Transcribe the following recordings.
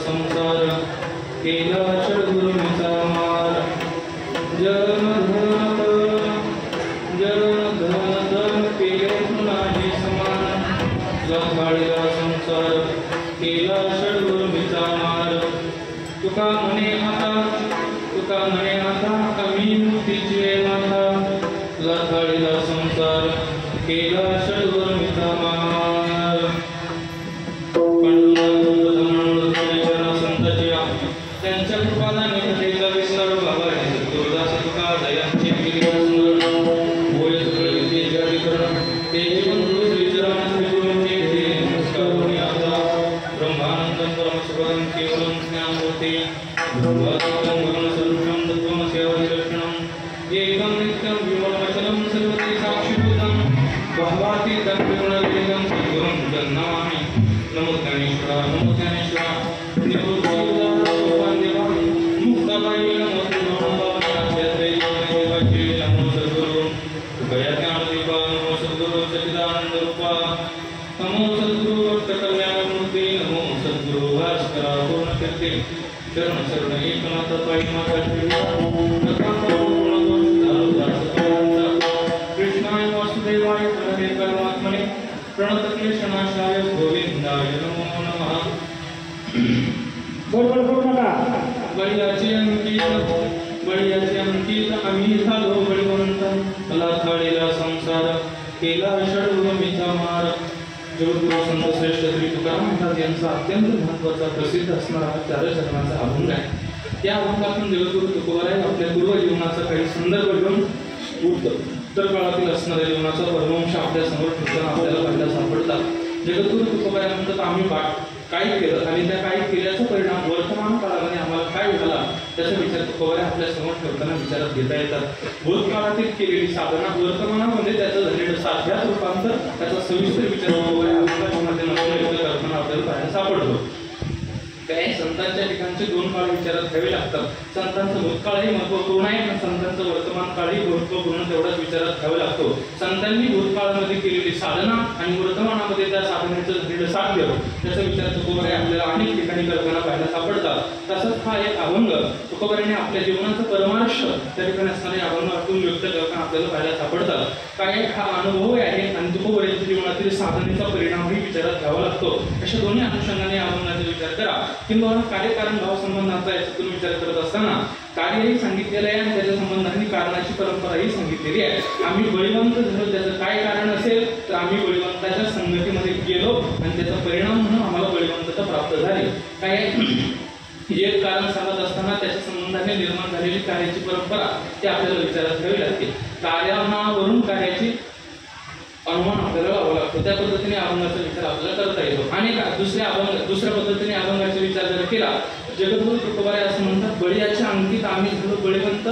संसार केला षडगुरुचा मार जन केले नाही समान लखाळीला संसार केला षडगुरुचा मार तुका म्हणे आता आम्ही मुक्तीचे माता लखाळीला संसार केला षडगुरुचा मार त्यांच्या कृपादाने घडलेला विस्तार बाबा आहे दुर्दास तुका दयांचे होय सगळे विद्येचे अधिकरण ते जीवन विचाराने श्रीगुरूंचे घे नमस्कार होणे आता ब्रह्मानंदं परमशिवं केवलं ज्ञानमूर्ती ब्रह्मानंदं गुरुसर्वं तत्त्वमसि अवशिष्टम् एकं नित्यं विमलवचनं सर्वते साक्षीभूतं भावातीतं गुणरहितं सद्गुरुं तन्नमामि नमो ज्ञानेश्वरा नमो ज्ञानेश्वरा चरण शरण एकनाथ पाई माता कृष्णाय वासुदेवाय प्रणवे परमात्मने प्रणत क्लेशनाशाय गोविंदाय नमो नमः बोल नका बळीयाचे अंकित आम्ही झालो बळीवंत लखाळीला संसार केला षडगुरुचा मार जगद्गुरु संत श्रेष्ठ श्री तुकाराम महाराज यांचा अत्यंत महत्त्वाचा प्रसिद्ध असणारा चार चरणाचा अभंग आहे। त्या अभंगातून जगद्गुरु तुकोबाराय आपल्या पूर्व जीवनाचा काही संदर्भ घेऊन उत्तर काळातील असणाऱ्या जीवनाचा परमंश आपल्या समोर ठेवताना आपल्याला पाहायला सापडतात। जगद्गुरु तुकोबाराय म्हणतात आम्ही काय केलं आणि त्या काय केल्याचा परिणाम वर्तमान काळामध्ये आम्हाला काय झाला त्याचा विचार तुकोबाराय आपल्या समोर ठेवताना विचारात घेता येतात। भूतकाळातील केलेली साधना वर्तमानामध्ये त्याचं झालेलं साध्यात रूपांतर त्याचा सविस्तर विचार तुकोबाराय आपल्या माध्यमातून व्यक्त करताना आपल्याला पाहायला सापडतो। काही संतांच्या ठिकाणचे दोन काळ विचारात घ्यावे लागतात। संतांचं भूतकाळही महत्त्वपूर्ण आहे आणि संतांचं वर्तमान काळही महत्त्वपूर्ण तेवढाच विचारात घ्यावा लागतो। संतांनी भूतकाळामध्ये केलेली साधना आणि वर्तमानामध्ये त्या साधनेचं झालेलं साध्य त्याचा विचार तुकोबाराय आपल्याला अनेक ठिकाणी करताना पाहायला सापडतात। तसंच हा एक अभंग तुकोबारायने आपल्या जीवनाचं परमार्थ त्या ठिकाणी असणारे अभंगातून व्यक्त करताना आपल्याला पाहायला सापडतात। काय हा अनुभव आहे आणि तुकोबारायच्या जीवनातील साधनेचा परिणामही विचारात घ्यावा लागतो। अशा दोन्ही अनुषंगाने अभंगाचा विचार करा किंवा कार्यकारण भाव संबंधाचा याच्यातून विचार करत असताना कार्यही सांगितलेलं आहे आणि त्याच्या संबंधाने कारणाची परंपराही सांगितलेली आहे। आम्ही बळीवंत झालो त्याचं काय कारण असेल तर आम्ही बळीवंताच्या संगतीमध्ये गेलो आणि त्याचा परिणाम म्हणून आम्हाला बळीवंतता प्राप्त झाली। काय एक कारण सांगत असताना त्याच्या संबंधाने निर्माण झालेली कार्याची परंपरा ते आपल्याला विचारात घ्यावी लागते। कार्यावरून कार्याची अनुमान आपल्याला लावावा लागतो। त्या पद्धतीने अभंगाचा विचार आपल्याला करता येतो। आणि दुसऱ्या पद्धतीने अभंगाचा विचार जर केला जगद्गुरु तुकोबाराय असं म्हणतात बळीयाच्या अंकित आम्ही झालो बळीवंत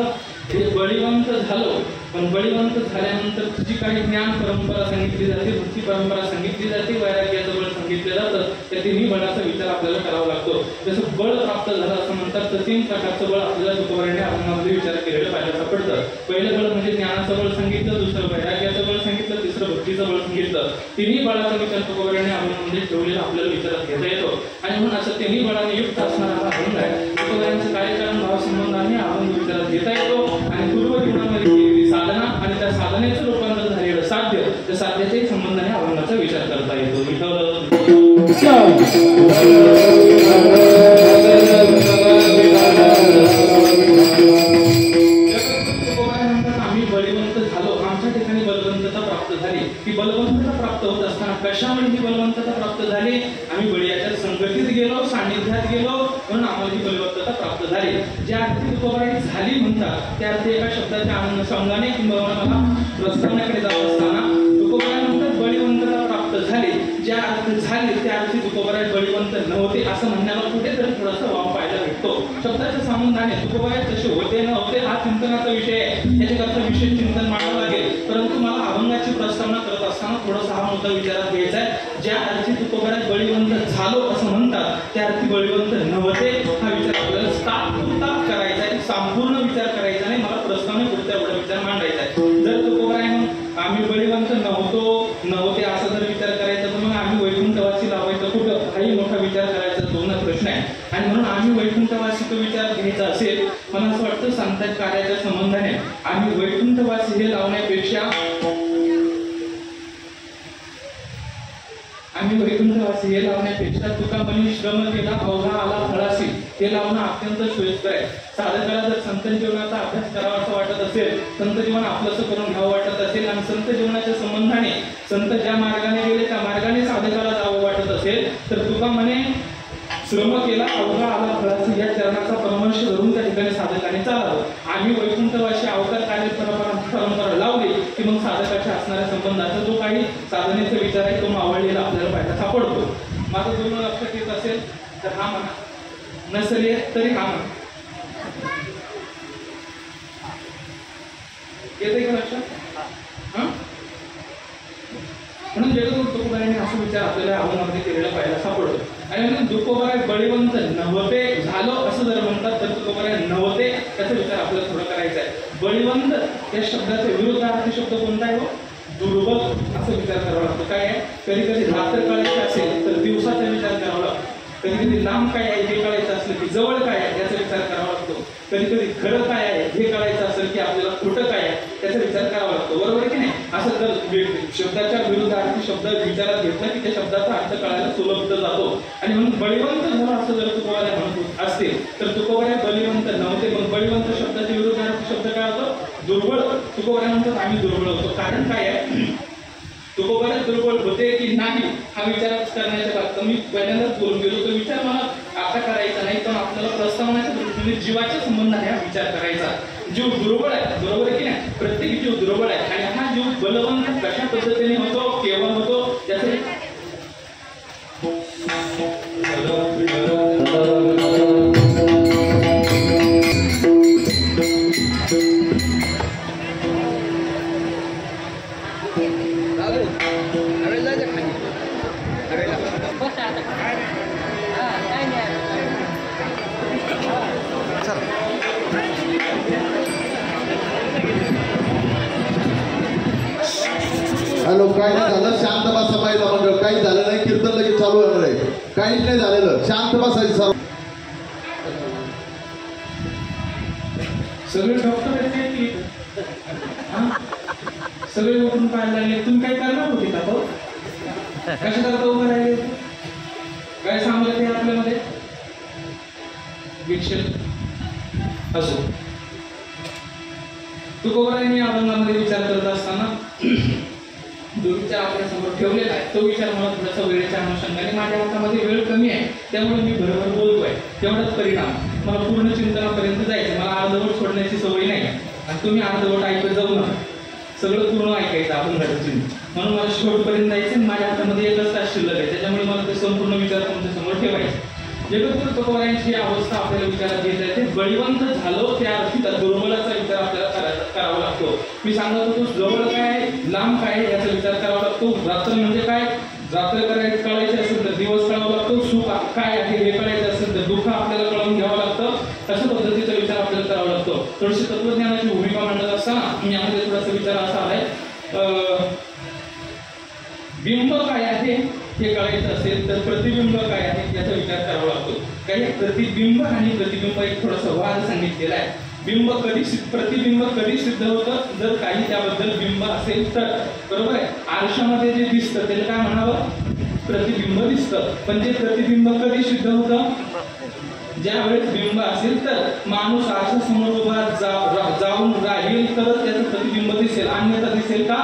बळीवंत झालो पण बळीवंत झाल्यानंतर जी काही ज्ञान परंपरा सांगितली जाते भक्ती परंपरा सांगितली जाते वैराग्याचं बळ सांगितलं जातं त्या तिन्ही बळाचा विचार आपल्याला करावा लागतो। जसं बळ प्राप्त झालं असं म्हणतात तर तीन प्रकारचं बळ आपल्याला तुकोबारायने अभंगामध्ये विचार केलेलं पाहायला सापडतं। पहिलं बळ म्हणजे ज्ञानाचं बळ सांगितलं, दुसरं वैराग्याचं बळ सांगितलं, तिसरं भक्तीचं बळ सांगितलं। तिन्ही बळाचा विचार तुकोबारायने अभंगामध्ये ठेवलेला आपल्याला विचारात घेता येतो आणि म्हणून असं तिन्ही बळाने युक्त असणारा हा अभंग आहे। तुकोबारायांचं कार्यकारण भाव संबंधाने अभंग विचारात घेता येतो आणि पूर्व जीवनामध्ये केलेली साधना आणि त्या साधनेचं रूपांतर झालेलं साध्य त्या साध्याच्याही संबंधाने अभंगाचा विचार करता येतो। आम्ही बळीवंत झालो आमच्या ठिकाणी बलवंतता प्राप्त झाली। ती बलवंतता प्राप्त होत असताना कशामुळे ही बलवंतता प्राप्त झाली? आम्ही बळीयाच्या संगतीत गेलो, सान्निध्यात गेलो म्हणून आम्हाला ही बलवंतता प्राप्त झाली। ज्या अर्थी तुकोबाराय झाली म्हणतात त्या अर्थी एका शब्दाच्या अनुषंगाने किंवा प्रस्तावनेकडे जात असताना तुकोबाराय म्हणतात बळीवंतता प्राप्त झाली। ज्या अर्थी झाली त्या अर्थी तुकोबाराय बळीवंत नव्हते असं म्हणण्याला कुठेतरी थोडासा वाव पाहायला भेटतो। शब्दाच्या संबंधाने तुकोबाराय तसे होते नव्हते हा चिंतनाचा विषय आहे, याच्याकरता विशेष चिंतन मांडावं लागेल। परंतु मला अभंगाची प्रस्तावना करत असताना थोडासा हा मुद्दा विचारात घ्यायचा आहे। ज्या अर्थी तुकोबाराय बळीवंत झालो असं म्हणतात त्या अर्थी बळीवंत नव्हते हा विचार आपल्याला तात्पुरता करायचा आहे, संपूर्ण विचार करायचा नाही। मला प्रस्तावने पुढचा एवढा विचार मांडायचा आहे। जर तुकोबाराय आम्ही बळीवंत नव्हते असं जर विचार करायचा तर मग आम्ही वैकुंठ विचार करायचा तो ना प्रश्न आहे. आणि म्हणून आम्ही वैकुंठवासी तो विचार घ्यायचा असेल, मला असं वाटतं सांगतात कार्याच्या संबंधाने आम्ही वैकुंठवासी हे लावण्यापेक्षा तुका मनी श्रम केला अवघा आला फळासी हे लावणं अत्यंत सोयीस्कर आहे. साधकाला जर संत जीवनाचा अभ्यास करावा असं वाटत असेल, संत जीवन आपलंसं करून घ्यावं वाटत असेल आणि संत जीवनाच्या संबंधाने संत ज्या मार्गाने गेले त्या मार्गाने साधकाला जावं वाटत असेल, तर तुका म्हणे श्रम केला अवघा आला फळासी या चरणाचा परामर्श धरून त्या ठिकाणी साधकाने चालावं. आम्ही वैकुंठवासी अवतार कार्य परंपरा लावली की मग साधकाच्या असणाऱ्या संबंधाचा जो काही साधनेचा विचार आहे तो मावळलेला आपल्याला पाहायला सापडतो. माझं दोन लक्षात येत असेल तर हा म्हणा, नसेल येत तरी हा म्हणा. येते का लक्षात? म्हणून जगद्गुरु तुकोबारायांनी असा विचार आपल्याला आव्हानामध्ये केलेला पाहायला सापडतो. आणि म्हणून तुकोबाराय बळीवंत नव्हते झालो असं जर म्हणतात तर तुकोबाराय नव्हते त्याचा विचार आपल्याला थोडा करायचा आहे. बळीवंत या शब्दाचा विरुद्धार्थी शब्द कोणता आहे? दुर्बल असा विचार करावा लागतो. काय आहे, कधी कधी रात्र कळायची असेल तर दिवसाचा विचार करावा लागतो. कधी कधी लांब काय आहे हे कळायचं असलं की जवळ काय आहे याचा विचार करावा लागतो. कधी कधी खरं काय आहे हे कळायचं असेल की आपल्याला खोटं काय आहे त्याचा विचार करावा लागतो. बरोबर आहे की नाही? असं जर शब्दाच्या विरुद्धार्थी शब्द विचारात घेतला की त्या शब्दाचा अर्थ कळायला सुलभ जातो. आणि म्हणून बळीवंत झाला असं जर तुकोबाराय म्हणत असतील तर तुकोबाराय बळीवंत नव्हते. पण बळीवंत शब्दाच्या विरुद्धार्थी शब्द काय होतो? दुर्बळ. तुकोबाराय म्हणतात आम्ही दुर्बळ होतो. कारण काय आहे, तुकोबाराय दुर्बळ होते की नाही हा विचार करण्याच्या बाबतीत मी पहिल्यांदाच बोलून गेलो. तो विचार मला आता करायचा नाही, पण आपल्याला प्रस्तावनाच्या दृष्टीने जीवाच्या संबंधाने हा विचार करायचा. जीव दुर्बळ आहे, बरोबर आहे की नाही? प्रत्येक जीव दुर्बळ आहे. आणि हा जीव बलवंत कशा पद्धतीने होतो, केव्हा होतो त्याचे हॅलो, काय नाही झालं, शांत बसा पाहिजे मंडळ. काही झालं नाही, कीर्तन लगेच चालू होणार आहे. काहीच नाही झालेलं, शांत बसायचं सर्व. सगळे डॉक्टर आहेत की सगळे उठून पाहायला लागले. तुम्ही काय करणार होते का? तो कशा करता उभं राहिले? काय सांगलं ते आपल्यामध्ये विक्षेप असो. तुकोबारायांनी अभंगामध्ये विचार करत असताना जो विचार आपल्या समोर ठेवलेला आहे तो विचार मला थोडासा वेळेच्या अनुषंगाने, माझ्या हातामध्ये वेळ कमी आहे त्यामुळे मी बरोबर बोलतोय तेवढाच परिणाम. मला पूर्ण चिंतनापर्यंत जायचं, मला अर्धवट सोडण्याची सवय नाही. आणि तुम्ही अर्धवट ऐकत जाऊ नका, सगळं पूर्ण ऐकायचं अभंगाचं चिंतन. म्हणून मला शेवटपर्यंत जायचं. माझ्या हातामध्ये एकच तास शिल्लक आहे, त्याच्यामुळे मला ते संपूर्ण विचार तुमच्या समोर ठेवायचे. जगद्गुरु तुकोबारायांची अवस्था आपल्याला विचारात घेता येते. बळीवंत झालो त्या अर्थी दुर्बलाचा विचार आपल्याला करावा लागतो. मी सांगत होतो जवळ काय लांब काय याचा विचार करावा लागतो. रात्र म्हणजे काय, रात्र कळायची असेल तर दिवस कळावा लागतो. सुख काय आहे हे कळायचं असेल तर दुःख आपल्याला कळून घ्यावं लागतं. अशा पद्धतीचा विचार आपल्याला करावा लागतो. थोडीशी तत्वज्ञानाची भूमिका मांडत असताना यामध्ये थोडासा विचार असा आहे, बिंब काय आहे हे कळायचं असेल तर प्रतिबिंब काय आहे याचा विचार करावा लागतो. काही प्रतिबिंब आणि प्रतिबिंब एक थोडासा वाद सांगितलेला आहे. प्रतिबिंब कधी सिद्ध होतं, जर काही त्याबद्दल बिंब असेल तर. बरोबर आहे? आरशामध्ये जे दिसतं त्याला काय म्हणावं? प्रतिबिंब दिसतं. पण ते प्रतिबिंब कधी सिद्ध होतं? ज्यावेळेस बिंब असेल तर. माणूस आरशासमोर उभा जाऊन राहील तरच त्याचं प्रतिबिंब दिसेल, अन्यथा दिसेल का?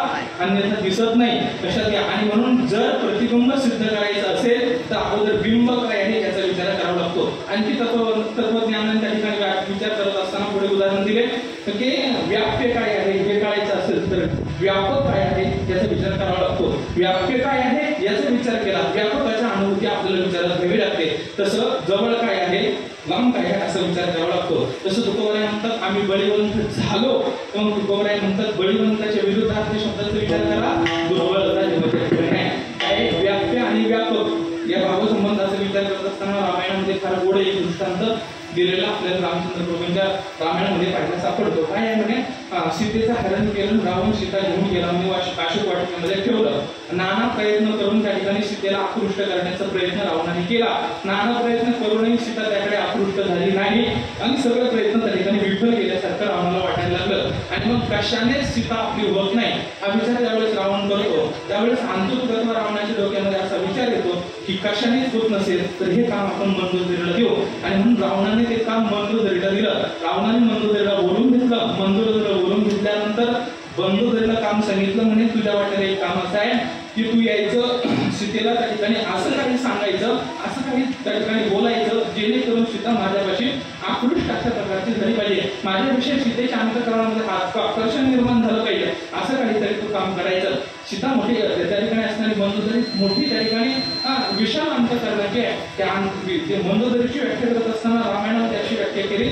अन्यथा दिसत नाही. कशात घ्या. आणि म्हणून जर प्रतिबिंब सिद्ध करायचं असेल तर अगोदर बिंब काय आहे याचा विचार करावा लागतो. आणखी तत्वज्ञानाने त्या ठिकाणी विचार करत असताना पुढे उदाहरण दिले की व्याप्य काय आहे हे कळायचं असेल तर व्यापक काय आहे याचा विचार करावा लागतो. व्याप्य काय आहे याचा विचार केला, व्यापकाच्या अनुभूती आपल्याला विचारात घ्यावी लागते. तसं जवळ काय आहे, लांब काय आहे असा विचार करावा लागतो. तसं तुकोबाराय म्हणतात आम्ही बळीवंत झालो, मग तुकोबाराय म्हणतात बळीवंताच्या विरुद्धार्थी शब्दाचा विचार करा, दुर्बलता काय व्याप्य आणि व्यापक या भावसंबंधाचा विचार करत असताना रामायणामध्ये फार गोड एक दृष्टांत दिलेला आपल्याला रामचंद्र प्रभूंच्या रामायणामध्ये पाहायला सापडतो. काय आहे म्हणे, सीतेचं हरण केलं, रावण सीता घेऊन गेला म्हणजे अशोक वाटिकेमध्ये ठेवलं. नाना प्रयत्न करून त्या ठिकाणी सीतेला आकृष्ट करण्याचा प्रयत्न रावणाने केला. नाना प्रयत्न करूनही सीता त्याकडे आकृष्ट झाली नाही आणि सगळे प्रयत्न त्या ठिकाणी विफल केल्यासारखं रावणाला वाटायला लागलं. आणि मग कशाने सीता आपली होत नाही हा विचार ज्यावेळेस रावण करतो, त्यावेळेस अंतर्गत रावणाच्या डोक्यामध्ये असा विचार येतो की कशानेच होत नसेल तर हे काम आपण मंदोदरीला देऊ. आणि म्हणून रावणाने ते काम मंदोदरीला दिलं. रावणाने मंदोदरीला बोलून घेतलं. मंदोदरीला बोलून घेतल्यानंतर मंदोदरीला काम सांगितलं, म्हणे तुझ्या वाटेला एक काम असं आहे की तू यायचं सीतेला त्या ठिकाणी असं काही सांगायचं, असं काही त्या ठिकाणी बोलायचं जेणेकरून सीता माझ्यापाशी आकृष्ट अशा प्रकारची झाली पाहिजे, माझ्याविषयी सीतेच्या अंतःकरणामध्ये आकर्षण निर्माण झालं पाहिजे, असं काहीतरी तू काम करायचं. सीता मोठी त्या ठिकाणी असणारी मंदोदरी मोठी त्या ठिकाणी विशाल अंतःकरणाची आहे. त्या मंदोदरीची व्याख्या करत असताना रामायणामध्ये अशी व्याख्या केली,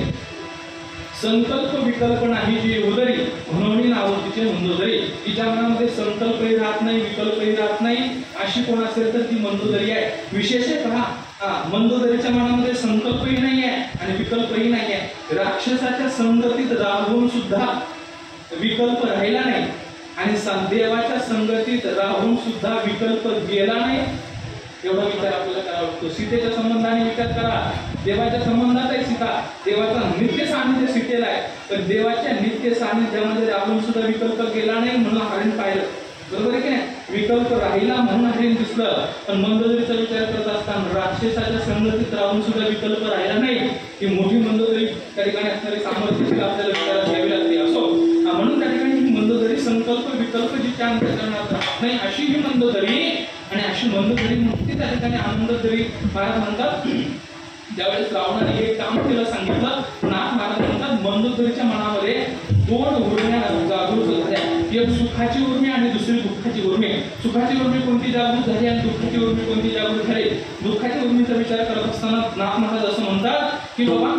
संकल्प विकल्प नाही जी उदरी म्हणून नाव तिचे मंदोदरी. तिच्या मनामध्ये संकल्पही राहत नाही, विकल्पही राहत नाही, अशी कोण असेल तर ती मंदोदरी आहे. विशेषतः मंदोदरीच्या मनामध्ये संकल्पही नाही आहे आणि विकल्पही नाही आहे. राक्षसाच्या संगतीत राहून सुद्धा विकल्प राहिला नाही आणि देवाच्या संगतीत राहून सुद्धा विकल्प गेला नाही. एवढा विचार आपल्याला करावा लागतो. सीतेच्या संबंधाने विचार करा, देवाच्या संबंधात आहे सीता, देवाचा नित्य सान्निध्य सीतेला आहे, पण देवाच्या नित्य सान्निध्यामध्ये राहून सुद्धा विकल्प गेला नाही म्हणून हरिण पाहिलं. बरोबर आहे की नाही, विकल्प राहिला म्हणून हरिण दिसलं. पण मंदोदरीचा विचार करत असताना राक्षसाच्या संगतीत राहून सुद्धा विकल्प राहिला नाही. ही मोठी मंदोदरी त्या ठिकाणी असणारी सामर्थ्य आपल्याला विचारात घ्यावी लागते. असो म्हणून त्या ठिकाणी ही मंदोदरी संकल्प विकल्प जिच्या अंतःकरणात राहत नाही अशी ही मंदोदरी. आणि अशी मंदोदरी मुक्ती त्या ठिकाणी आनंददरी महाराज म्हणतात. ज्यावेळेस रावणाने एक काम केलं सांगितलं, नाथ महाराज म्हणतात मंदोदरीच्या मनामध्ये दोन उर्म्या जागृत झाल्या, एक सुखाची उर्मी आणि दुसरी दुःखाची उर्मी. सुखाची उर्मी कोणती जागृत झाली आणि दुःखाची उर्मी कोणती जागृत झाली. दुःखाच्या उर्मीचा विचार करत असताना नाथ महाराज असं म्हणतात की बाबा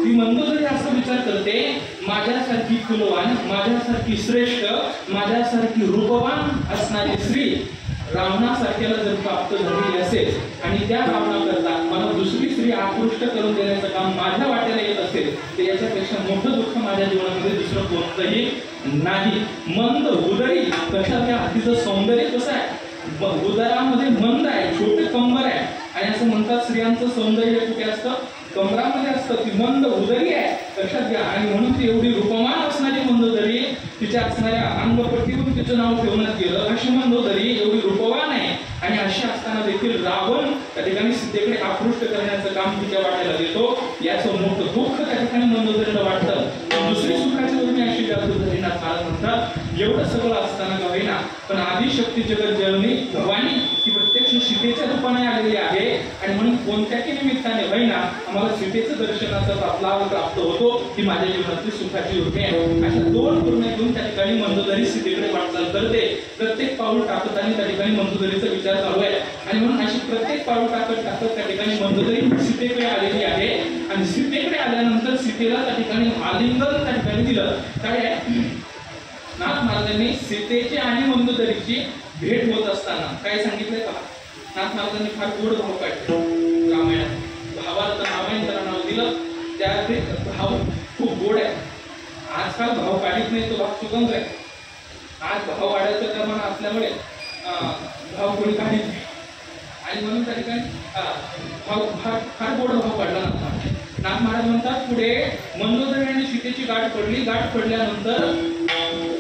ती मंदोदरी असा विचार करते, माझ्यासारखी कुलवान, माझ्यासारखी श्रेष्ठ, माझ्यासारखी रूपवान असणारी स्त्री रावणासारख्याला जर प्राप्त झालेली असेल आणि त्या रावणाकरता मला दुसरी स्त्री आकृष्ट करून देण्याचं काम माझ्या वाट्याला येत असेल तर याच्यापेक्षा मोठं दुःख माझ्या जीवनामध्ये दुसरं कोणतंही नाही. मंद उदरी कशा त्या तिचं सौंदर्य कसं आहे, उदरामध्ये मंद आहे, छोटे कंबर आहे आणि असं म्हणतात स्त्रियांचं सौंदर्य कुठे असतं, कमरामध्ये असतं. ती मंद उदरी आहे कशात घ्या आणि म्हणून ती एवढी रूपमान असणारी मंदोदरी, तिच्या असणाऱ्या अंगपट्टीवरून तिचं नाव ठेवण्यात गेलं. अशी मंदोदरी एवढी रूपवान आहे आणि अशी असताना देखील रावण त्या ठिकाणी सीतेकडे आकृष्ट करण्याचं काम तिच्या वाट्याला देतो. याचं मोठं दुःख त्या ठिकाणी मंदोदरीला वाटतं. दुसरी सुखाची उर्मी अशी जागृत झाली. नाथ महाराज म्हणतात एवढं सगळं असताना का होईना पण आदिशक्ती जगत जननी भवानी ही प्रत्यक्ष सीतेच्या रूपाने आलेली आहे आणि म्हणून कोणत्याही निमित्ताने होईना आम्हाला सीतेचं दर्शनाचा लाभ प्राप्त होतो. ही माझ्या जीवनातली सुखाची उर्मी आहे. अशा दोन उर्म्या घेऊन त्या ठिकाणी मंदोदरी सीतेकडे वाटचाल करते. प्रत्येक पाऊल टाकताना त्या ठिकाणी मंदोदरीचा विचार चालू आहे आणि म्हणून अशी प्रत्येक पाऊल टाकत टाकत त्या ठिकाणी मंदोदरी सीतेकडे आलेली आहे आणि सीतेकडे आल्यानंतर सीतेला त्या ठिकाणी आलिंगन त्या ठिकाणी दिलं. काय आहे, नाथ महाराजांनी सीतेची आणि मंदोदरीची भेट होत असताना काय सांगितलंय का, नाथ महाराजांनी फार गोड भाव काढले रामायणात. भावाला तर रामायण त्याला नाव दिलं, त्याचे भाव खूप गोड आहे. आजकाल भाव काढत नाही, तो भाव सुगंध आहे. आज भाव वाढायचं प्रमाण असल्यामुळे भाव कोणी काढत नाही आणि म्हणून त्या ठिकाणी भाव फार गोड भाव काढला नव्हता. नाथ महाराज म्हणतात पुढे मंदोदरी आणि सीतेची गाठ पडली. गाठ पडल्यानंतर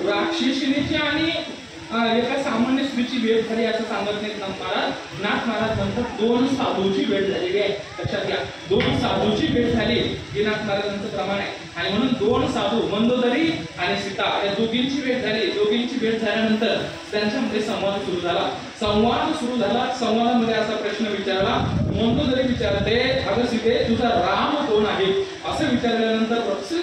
राक्षसिणीची आणि एका सामान्य स्त्रीची भेट झाली असं सांगत नाहीत नाथ महाराज. नाथ महाराज म्हणतात दोन साधूची भेट झालेली आहे. लक्षात घ्या, दोन साधूची भेट झाली ही नाथ महाराजांचं प्रमाण आहे आणि म्हणून दोन साधू मंदोदरी आणि सीता या दोघींची भेट झाली. दोघींची भेट झाल्यानंतर त्यांच्यामध्ये संवाद सुरू झाला. संवादामध्ये असा प्रश्न विचारला. मंदोदरी विचारते, अगं सीते तुझा राम कोण आहे असं विचारल्यानंतर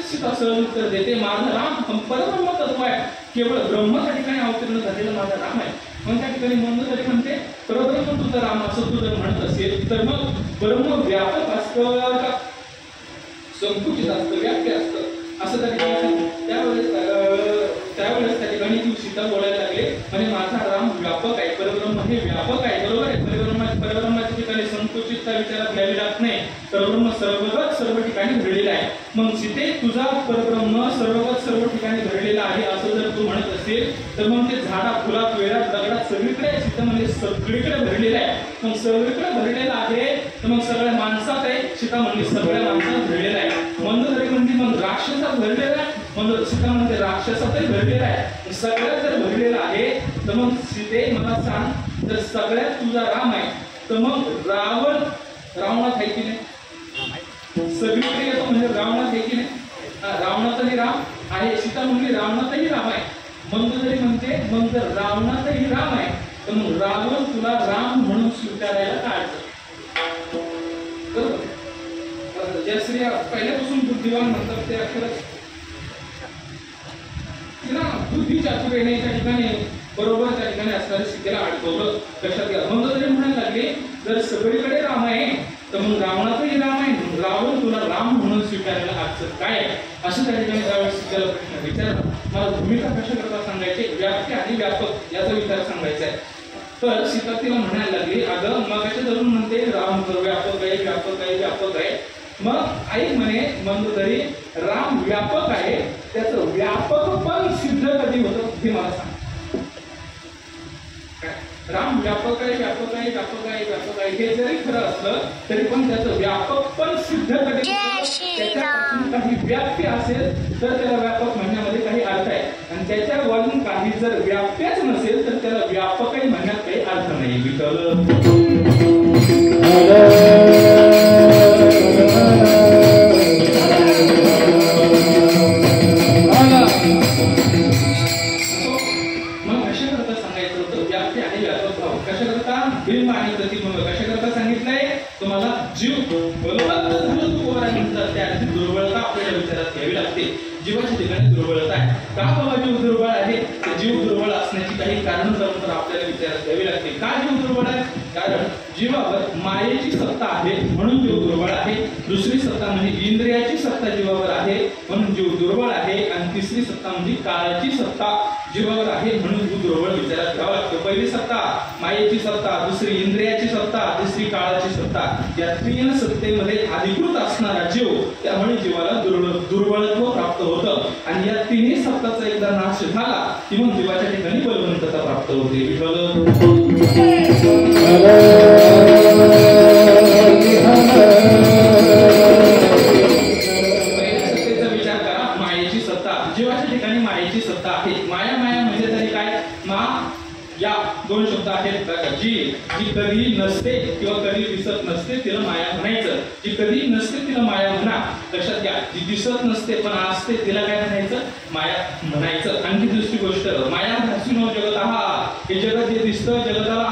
सीता सहज उत्तर देते, माझा राम परब्रह्म तत्व आहे, केवळ ब्रह्म त्या ठिकाणी अवतीर्ण झालेला माझा राम आहे. मग त्या ठिकाणी मंदोदरी म्हणते परब्रह्म तुझा राम असं तू जर म्हणत असेल तर मग ब्रह्म व्यापक असतं का संकुचित असतं, व्याप्य असतं असं त्या ठिकाणी त्यावेळेस त्या ठिकाणी ती सीता बोलायला लागले म्हणजे माझा राम व्यापक आहे, परब्रह्म हे व्यापक आहे. बरोबर आहे, परब्रह्माच्या ठिकाणी संकुचितता आपल्याला विचारात घ्यावी लागत नाही. परब्रह्म सर्वगत सर्व ठिकाणी घडलेला आहे. मग सीते तुझा परब्रह्म सर्वगत सर्व ठिकाणी घडलेला आहे असं जर तू म्हणत असेल तर मग ते झाडा फुलात वेळात दगडात सगळीकडे सीता म्हणजे सगळीकडे भरलेलं आहे. मग सगळीकडे भरलेलं आहे तर मग सगळ्या माणसात आहे. सीता म्हणली सगळ्या माणसात भरलेला आहे. मंदोदरी म्हणली मग राक्षसात भरलेला आहे. मग सीता म्हणते राक्षसातही भरलेला आहे. सगळ्यात जर भरलेला आहे तर मग सीते मला सांग जर सगळ्यात तुझा राम आहे तर मग रावणात आहे की नाही? सगळीकडे येतो म्हणजे रावणात आहे की नाही? रावणातही राम आहे. सीता म्हणली रावणातही राम आहे. मंदोदरी म्हणते मग जर रावणातही राम आहे तर मग रावण तुला राम म्हणून स्वीकारायला काय अडचण? बरोबर. ज्या स्त्रिया पहिल्यापासून बुद्धिवान म्हणतात ते अक्षरच बुद्धी चातुर्य येण्याच्या ठिकाणी बरोबर त्या ठिकाणी असणाऱ्या सीतेला अडकवलं. कशात घ्या मंदोदरी म्हणायला लागले जर सगळीकडे राम आहे तर मग रावणातही राम आहे. रावण तुला राम म्हणून स्वीकारायला अडचण काय आहे असं त्या ठिकाणी त्यावेळेस सीतेला प्रश्न विचारला. मला भूमिका कशा करता सांगायची व्याप्ती आणि व्यापक याचा विचार सांगायचा आहे. तर सीता तिला म्हणायला लागली अगं मगाच्या धरून म्हणते राम व्यापक आहे व्यापक आहे व्यापक आहे. मग आई म्हणे मंदोदरी राम व्यापक आहे त्याचं व्यापक पण सिद्ध कधी होतं हे मला सांग. राम व्यापक आहे व्यापक आहे व्यापक आहे व्यापक आहे हे जरी खरं असलं तरी पण त्याचं व्यापक पण सिद्ध कधी त्याच्यापासून काही व्याप्ती असेल तर त्याला व्यापक म्हणण्यामध्ये काही अर्थ आहे आणि त्याच्यावरून काही जर व्याप्याच नसेल तर त्याला व्यापकही म्हणण्यात काही अर्थ नाही. बिंब आणि प्रतिबिंब कशाकरता सांगितलंय तुम्हाला जीव त्याची दुर्बळता आपल्याला विचारात घ्यावी लागते. जीवाच्या ठिकाणी दुर्बळता आहे का बाबा जीव दुर्बळ आहे? जीव दुर्बळ असण्याची काही कारण तर आपल्याला विचारात घ्यावी लागते. का जीव दुर्बळ आहे? कारण जीवावर मायेची सत्ता आहे म्हणून जीव दुर्बळ आहे. दुसरी सत्ता म्हणजे इंद्रियाची सत्ता जीवावर आहे म्हणून जीव दुर्बळ आहे. आणि तिसरी सत्ता म्हणजे काळाची सत्ता जीवावर आहे म्हणून जीव दुर्बळ विचारात घ्यावा लागतो. पहिली सत्ता मायेची सत्ता, दुसरी इंद्रियाची सत्ता, तिसरी काळाची सत्ता. या तीन सत्तेमध्ये अधिकृत असणारा जीव त्यामुळे जीवाला दुर्बळत्व प्राप्त होतं आणि या तिन्ही सत्ताचा एकदा नाश झाला की मग जीवाच्या ठिकाणी बलवंतता प्राप्त होते. सत्तेचा विचार करा. मायेची सत्ता जीवाच्या ठिकाणी मायेची सत्ता आहे. माया माया म्हणजे तरी काय? मा या दोन शब्द आहेत. जी कधी नसते किंवा कधी दिसत नसते तिला माया म्हणायचं. जी कधी नसते तिला माया म्हणा. लक्षात घ्या जी दिसत नसते पण असते तिला काय म्हणायचं? माया म्हणायचं. आणखी दुसरी गोष्ट माया भासिनो जगत हे जगत जे दिसतं जगताला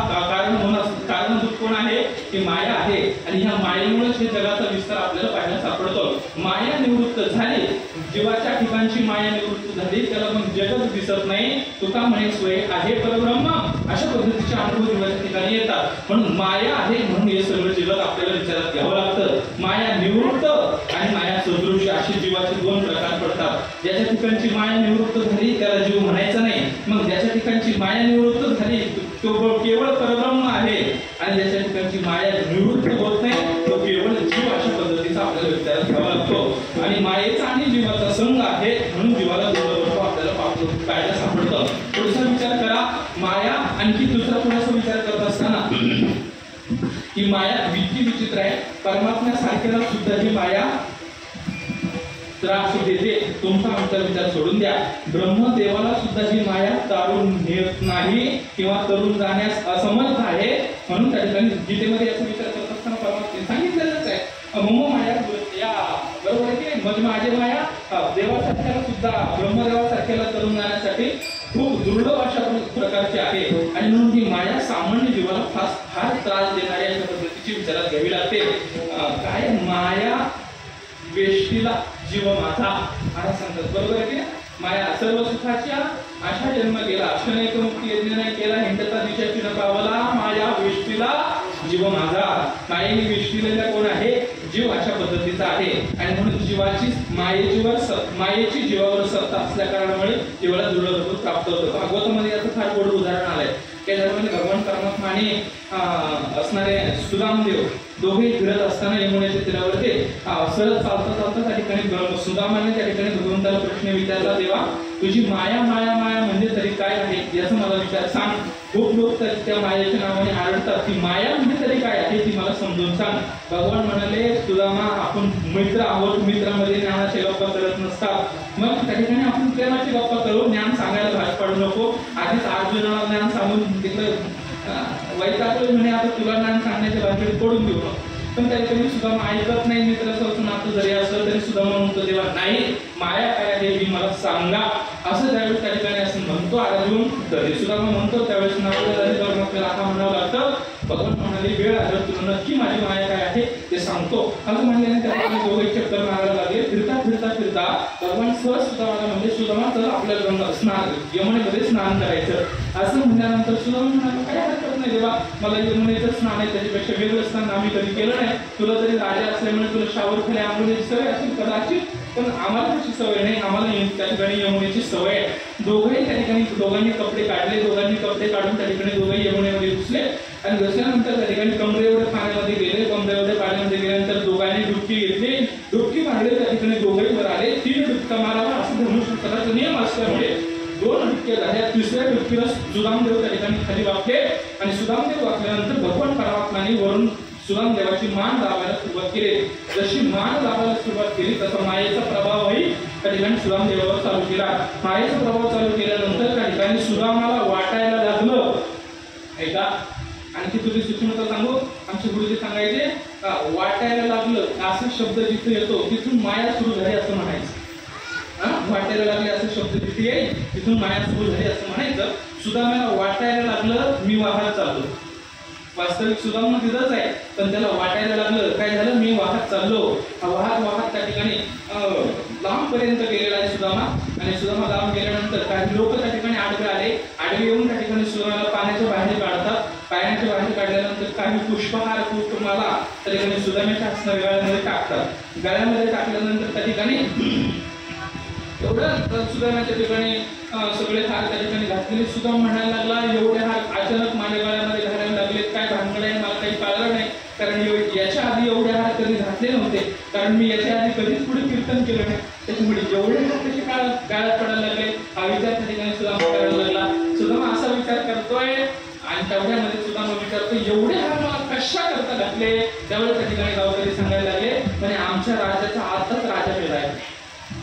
कारणभूत कोण आहे? ही माया आहे आणि ह्या मायेमुळेच हे जगाचा विस्तार आपल्याला पाहायला सापडतो. माया निवृत्त झाली जीवाच्या ठिकाणची माया निवृत्त झाली त्याला मग जगत दिसत नाही. तुका म्हणे स्वय आहे परब्रह्म अशा पद्धतीचे अनुभव जीवाच्या ठिकाणी येतात. म्हणून माया आहे म्हणून हे सगळं जगत आपल्याला विचारात घ्यावं लागतं. माया निवृत्त आणि माया सदृश अशी जीवाचे दोन प्रकार पडतात. ज्याच्या ठिकाणची माया निवृत्त झाली त्याला जीव म्हणायचा नाही. मग ज्याच्या ठिकाणची माया निवृत्त झाली तो केवळ परब्रह्म आहे आणि ज्याच्या ठिकाणची माया निवृत्त होत नाही तो केवळ जीव अशा पद्धतीचा आपल्याला विचारात घ्यावा लागतो. आणि मायेचा आणि जीवाचा संघ आहे म्हणून जीवाला दुर्बळ आपल्याला पाहायला सापडतं. पुढचा विचार करा. माया आणखी दुसरा थोडासा विचार करत असताना ही माया किती विचित्र आहे. परमात्म्यासारख्याला सुद्धा ही माया त्रास देते. तुमचा आमचा विचार सोडून द्या. ब्रह्मदेवाला सुद्धा ही माया तारून नेत नाही किंवा तरुण जाण्यास असमर्थ आहे म्हणून त्या ठिकाणी गीतेमध्ये याचा विचार करत असताना परमात्म्याने सांगितलेलंच आहे मम माया या बरोबर आहे की म्हणजे माझे माया देवासारख्याला सुद्धा ब्रह्मदेवासारख्याला तरुण जाण्यासाठी खूप दुर्लभ अशा प्रकारची आहे आणि म्हणून ही माया सामान्य जीवाला फार त्रास देणाऱ्या अशा पद्धतीची विचारात घ्यावी लागते. काय माया वेष्टीला जीव माझा असं सांगतात. बरोबर आहे की माया सर्व सुखाच्या आशा जन्म गेला अक्षणैक मुक्ती यज्ञ नाही केला हिंडता दिशाची न पावला माया वेष्टीला जीव माझा. मायेने वेष्टीलेला कोण आहे? जीव अशा पद्धतीचा आहे आणि म्हणून जीवाची मायेची जीवावर सत्ता असल्या कारणामुळे जीवाला दुर्लभ प्राप्त होतं. भागवतामध्ये याचं फार गोड उदाहरण आलंय. त्या दरम्यान भगवान परमात्माने असणारे सुदामदेव दोघेही फिरत असताना यमुनेच्या तीरावरती सरळ चालता चालता त्या ठिकाणी सुदामाने त्या ठिकाणी भगवंताला प्रश्न विचारला, देवा तुझी माया माया माया म्हणजे तरी काय आहे याचं मला विचार सांग. खूप लोक त्या मायेच्या नावाने आरडतात, ती माया म्हणजे तरी काय आहे ती मला समजून सांग. भगवान म्हणाले, सुदामा आपण मित्र आहोत, मित्रामध्ये ज्ञानाचे गप्पा करत नसतात. मग त्या ठिकाणी आपण प्रेमाची गप्पा करू, ज्ञान सांगायला भाग पाडू नको. आधीच अर्जुनाला ज्ञान सांगून तिथं वैतागलो म्हणे, आता तुला ज्ञान सांगण्याच्या भाषेत पडून घेऊ. पण त्या ठिकाणी सुदामा ऐकत नाही. मित्राचं नातं जरी असलं तरी सुदामा म्हणतो, देवा नाही, माया काय आहे ही मला सांगा. असं त्यावेळेस त्या ठिकाणी असं म्हणतो अर्जुन. तरी सुदामा म्हणतो त्यावेळेस आपल्याला आता म्हणावं लागतं. भगवान म्हणाले, वेळ आल्यावर तुला नक्की माझी माया काय आहे ते सांगतो. असं म्हणल्याने त्या ठिकाणी दोघे चक्कर मारायला लागले. फिरता फिरता फिरता भगवान सहज सुदामाला म्हणजे, सुदामा तर आपल्याला स्नान यमुनेमध्ये स्नान करायचं. असं म्हणल्यानंतर सुदामा म्हणाला, काय हरकत नाही देवा, मला यमुनेचं स्नान आहे, त्याच्यापेक्षा वेगळं स्नान आम्ही कधी केलं नाही. तुला तरी राजा असल्यामुळे तुला शावर खाली आंघोळीची सवय असेल कदाचित, पण आम्हाला त्याची सवय नाही. आम्हाला त्या ठिकाणी यमुनेची सवय आहे. दोघंही त्या ठिकाणी दोघांनी कपडे काढले. दोघांनी कपडे काढून त्या ठिकाणी दोघंही यमुनेमध्ये घुसले आणि घुसल्यानंतर त्या ठिकाणी कमरे एवढे पाण्यामध्ये गेले. कमरे एवढे पाण्यामध्ये गेल्यानंतर दोघांनी डुबकी घेतली. डुबकी मारली, त्या ठिकाणी दोघंही वर आले. 3 डुबका मारावा असं धनुष्यशास्त्राचा नियम असल्यामुळे 2 डुबक्या झाल्या. 3ऱ्या डुबकीला सुदामदेव त्या ठिकाणी खाली वाकले आणि सुदामदेव वाकल्यानंतर भगवान परमात्माने वरून सुदामदेवाची मान दाबायला सुरुवात केली. जशी मान दाबायला सुरुवात केली तसा मायेचा प्रभावही त्या ठिकाणी सुदामदेवावर चालू केला. मायेचा प्रभाव चालू केल्यानंतर त्या ठिकाणी सुदामाला वाटायला लागलं. ऐका, आणखी तुझी सूक्ष्मता सांगू. आमचे गुरुजी सांगायचे, वाटायला लागलं असा शब्द जिथे येतो तिथून माया सुरू झाली असं म्हणायचं. वाटायला लागले असा शब्द जिथे येईल तिथून माया सुरू झाली असं म्हणायचं. सुदामाला वाटायला लागलं मी वाहत चाललो. वास्तविक सुदामा तिथंच आहे, पण त्याला वाटायला लागलं काय झालं, मी वाहत चाललो. वाहत वाहत त्या ठिकाणी लांबपर्यंत गेलेला आहे सुदामा. आणि सुदामा लांब गेल्यानंतर काही लोक त्या ठिकाणी आडवे आले. आडवे येऊन त्या ठिकाणी सुदामाला पाण्याच्या बाहेर काढतात. पाण्याच्या बाहेर काढल्यानंतर काही पुष्पहार कुटुंबाला त्या ठिकाणी सुदामाच्या असणाऱ्या गळ्यामध्ये टाकतात. गळ्यामध्ये टाकल्यानंतर त्या ठिकाणी एवढं सुदामाच्या ठिकाणी सगळे हार त्या ठिकाणी घातलेले. सुदाम म्हणायला लागला, एवढे हार अचानक माझ्या गळ्यामध्ये घालायला लागलेत, काय भानगड आहे मला काही कळलं नाही. कारण याच्या आधी एवढे हार कधी घातले नव्हते, कारण मी याच्या आधी कधीच पुढे कीर्तन केलं नाही. त्याच्यामुळे एवढे हार कसे गाळ्यात पडायला लागले हा विचार त्या ठिकाणी सुदामा करायला लागला. सुदामा असा विचार करतोय आणि तेवढ्यामध्ये सुदामा विचारतो, एवढे हार मला कशा करता घातले. त्यावेळेस त्या ठिकाणी गावकरी सांगायला लागले, म्हणजे आमच्या राज्याचा आताच राजा मेला आहे.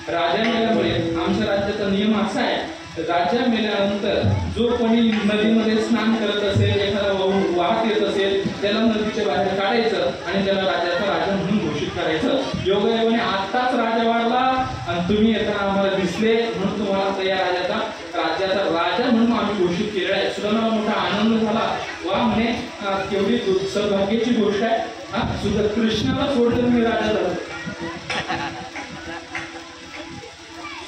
राजा मेल्यामुळे आमच्या राज्याचा नियम असा आहे, राजा मेल्यानंतर जो कोणी नदीमध्ये स्नान करत असेल, एखादा वाहत येत असेल, त्याला नदीच्या बाहेर काढायचं आणि त्याला राजाचा राजा म्हणून घोषित करायचं. योगायोगाने आत्ताच राजा वाढला आणि तुम्ही येताना आम्हाला दिसले म्हणून तुम्हाला आता या राज्याचा राजा म्हणून आम्ही घोषित केलेला आहे. सुदामाला मोठा आनंद झाला. वा म्हणे, केवढी सौभाग्याची गोष्ट आहे. सुद्धा कृष्णाला सोडलं मी राजा झालो.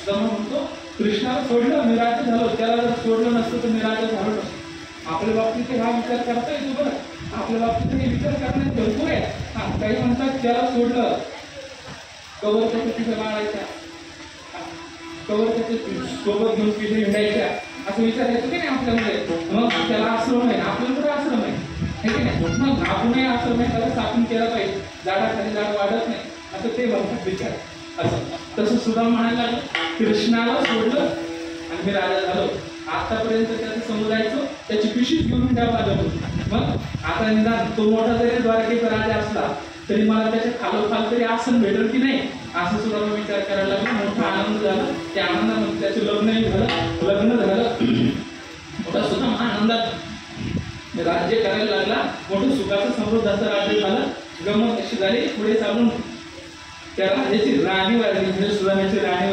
सुदामा म्हणतो, कृष्णाला सोडलं मी राजा झालो, त्याला जर सोडलं नसतं तर मी राजा झालो नसतो. आपल्या बाबतीत हा विचार करता येतो बरं. आपल्या बाबतीत हे विचार करण्यात भरपूर आहे. काही म्हणतात त्याला सोडलं कवर त्याच्या तिथे मारायच्या, कवर त्याच्या सोबत घेऊन तिथे हिंडायच्या, असं विचार येतो की नाही आपल्यामध्ये. मग त्याला आश्रम आहे, आपल्याकडे आश्रम आहे की नाही. मग आपणही आश्रम आहे त्याला स्थापन केला पाहिजे. झाडाखाली झाड वाढत नाही असं ते म्हणतात विचार. असं तसं सुद्धा म्हणायला लागलं, कृष्णाला सोडलं आणि मी राजा झालो. आतापर्यंत त्याचं समुदायाचं त्याची पिशीच घेऊन द्यावं लागत होती. मग आता निदान तो मोठा जरी द्वारकेचा राजा असला तरी मला त्याच्या खालोखाल तरी आसन भेटेल की नाही असं सुद्धा विचार करायला लागला. मोठा आनंद झाला. त्या आनंदामध्ये त्याचं लग्नही झालं. लग्न झालं मोठा सुद्धा आनंदात राज्य करायला लागला. मोठं सुखाचं समृद्धाचं राज्य झालं. गमत अशी झाली. पुढे चालून त्या राजाची राणी वारली, म्हणजे सुदामाची राणी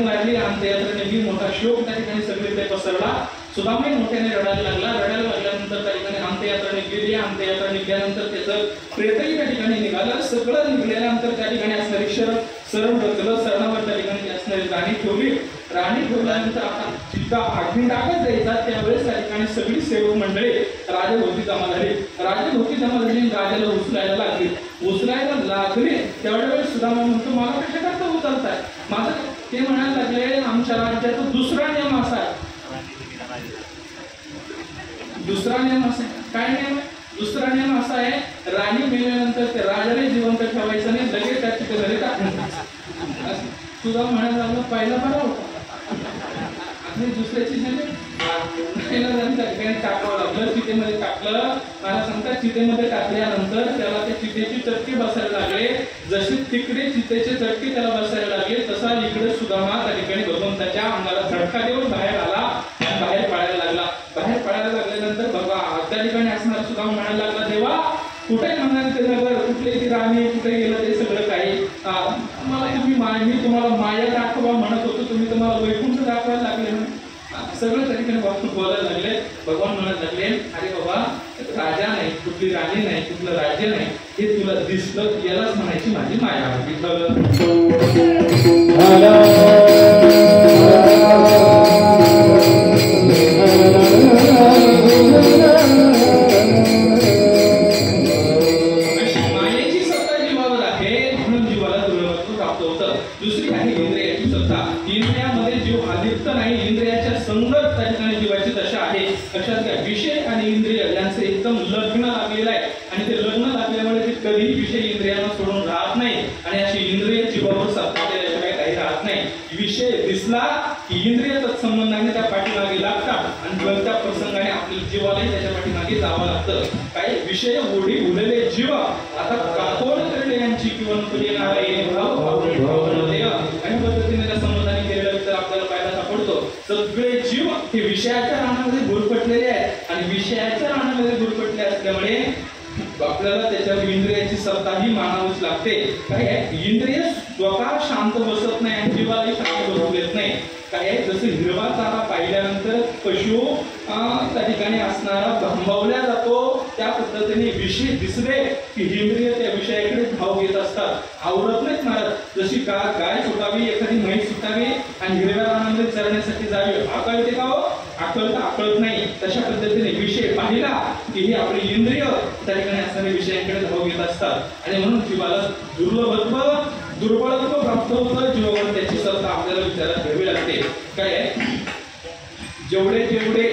वारली आणि त्याच्यानंतर मोठा शोक त्या ठिकाणी सगळीकडे पसरला. सुदामाही मोठ्याने रडायला लागल्यानंतर त्या ठिकाणी अंत्ययात्रा गेली. अंत्ययात्रा निघाल्यानंतर त्याचं प्रेतही त्या ठिकाणी निघालं. सगळं निघाल्यानंतर त्या ठिकाणी असणारी शरण बसलं. शरणावर त्या ठिकाणी असणारी राणी ठेवली. राणी ठेवल्यानंतर आता जितका अग्नी टाकत जायचा त्यावेळेस त्या ठिकाणी सगळी सेवक मंडळी राजाभोवती जमा झाली. राजाला उचलायला लागली. तेवढ्या वेळेस सुदामा म्हणतो, मला कशा करता उचलताय माझं. ते म्हणायला लागले, आमच्या राज्याचा दुसरा नियम असा आहे. दुसरा नियम असा काय नियम आहे? दुसरा दुसरा नियम असा आहे, राणी मेल्यानंतर ते राजाने जिवंत ठेवायचं नाही, लगेच त्या चितेमध्ये टाकायचं. तुझा म्हणायला लागला पहिला बरा होता, आणि दुसऱ्याची टाकावं लागलं, चितेमध्ये टाकलं. मला सांगतात चितेमध्ये टाकल्यानंतर त्याला त्या चितेची चटके बसायला लागले. जशी तिकडे चितेचे चटके त्याला बसायला लागले, तसा इकडे सुदामा त्या ठिकाणी भगवंताच्या अंगाला झटका देऊन बाहेर आला, बाहेर पडायला लागला. बाहेर पडायला लागल्यानंतर बाबा त्या ठिकाणी असणार सुदामा म्हणायला लागला, देवा कुठे म्हणणार ते नगर, कुठले ती राणी, कुठे गेलं ते सगळं काही, मला तुम्ही मी तुम्हाला माया दाखवा म्हणत होतो, तुम्ही तुम्हाला वैकुंठ दाखवायला लागले म्हणून सगळं त्या ठिकाणी बाबा बोलायला लागले. भगवान म्हणायला लागले, अरे बाबा राजा नाही, कुठली राणी नाही, कुठलं राज्य नाही, हे तुला दिसलं, यालाच म्हणायची माझी माया. मायेची सत्ता जीवावर आहे म्हणून जीवाला दुर्लभत्व प्राप्त होतं. दुसरी आहे इंद्रियाची सत्ता. इंद्रियामध्ये जीव आदित्य नाही, इंद्रियाच्या संगत त्या ठिकाणी जीवाची दशा आहे. लक्षात घ्या, विषय आणि इंद्रिय यांचं एकदम लग्न लागलेलं आहे, आणि ते लग्न लागल्यामुळे ते कधीही विषय इंद्रियांना सोडून राहत नाही, आणि अशी इंद्रिय जीवावर सत्ता केल्याशिवाय काही राहत नाही. विषय दिसला की इंद्रिय तत्संबंधाने त्या पाठीमागे लागतात, आणि त्या प्रसंगाने आपल्या जीवालाही त्याच्या पाठीमागे जावं लागतं. काही विषय ओढी उरलेले जीव आता काकोड करले यांची किंवा येणार आणि पद्धतीने त्या संबंधाने केलेलं तर आपल्याला फायदा सापडतो. सगळे जीव हे विषयाच्या रानामध्ये गुरफटलेले आहेत, आणि विषयाच्या रानामध्ये गुरफटले असल्यामुळे आपल्याला त्याच्यावर इंद्रियाची सत्ताही मानावीच लागते. काय आहे, इंद्रिय स्वतः शांत बसत नाही आणि जीवालाही शांत बसू देत नाही. काय आहे, जसं हिरवा चारा पाहिल्यानंतर पशु त्या ठिकाणी असणारा थांबवल्या जातो, त्या पद्धतीने विषय दिसले की इंद्रिय त्या विषयाकडे धाव घेत असतात, आवडत नाहीत महाराज. जशी गाय सुटावी, एखादी म्हैस सुटावी आणि हिरव्या रानामध्ये चरण्यासाठी जावी, आकळते का हो? आकळत नाही. तशा पद्धतीने विषय पाहिला की हे आपले इंद्रिय त्या ठिकाणी असणाऱ्या विषयांकडे धाव घेत असतात, आणि म्हणून जीवाला दुर्बळत्व प्राप्त होतं. जीवावर त्याची सत्ता आपल्याला विचारात घ्यावी लागते. काय आहे, जेवढे जेवढे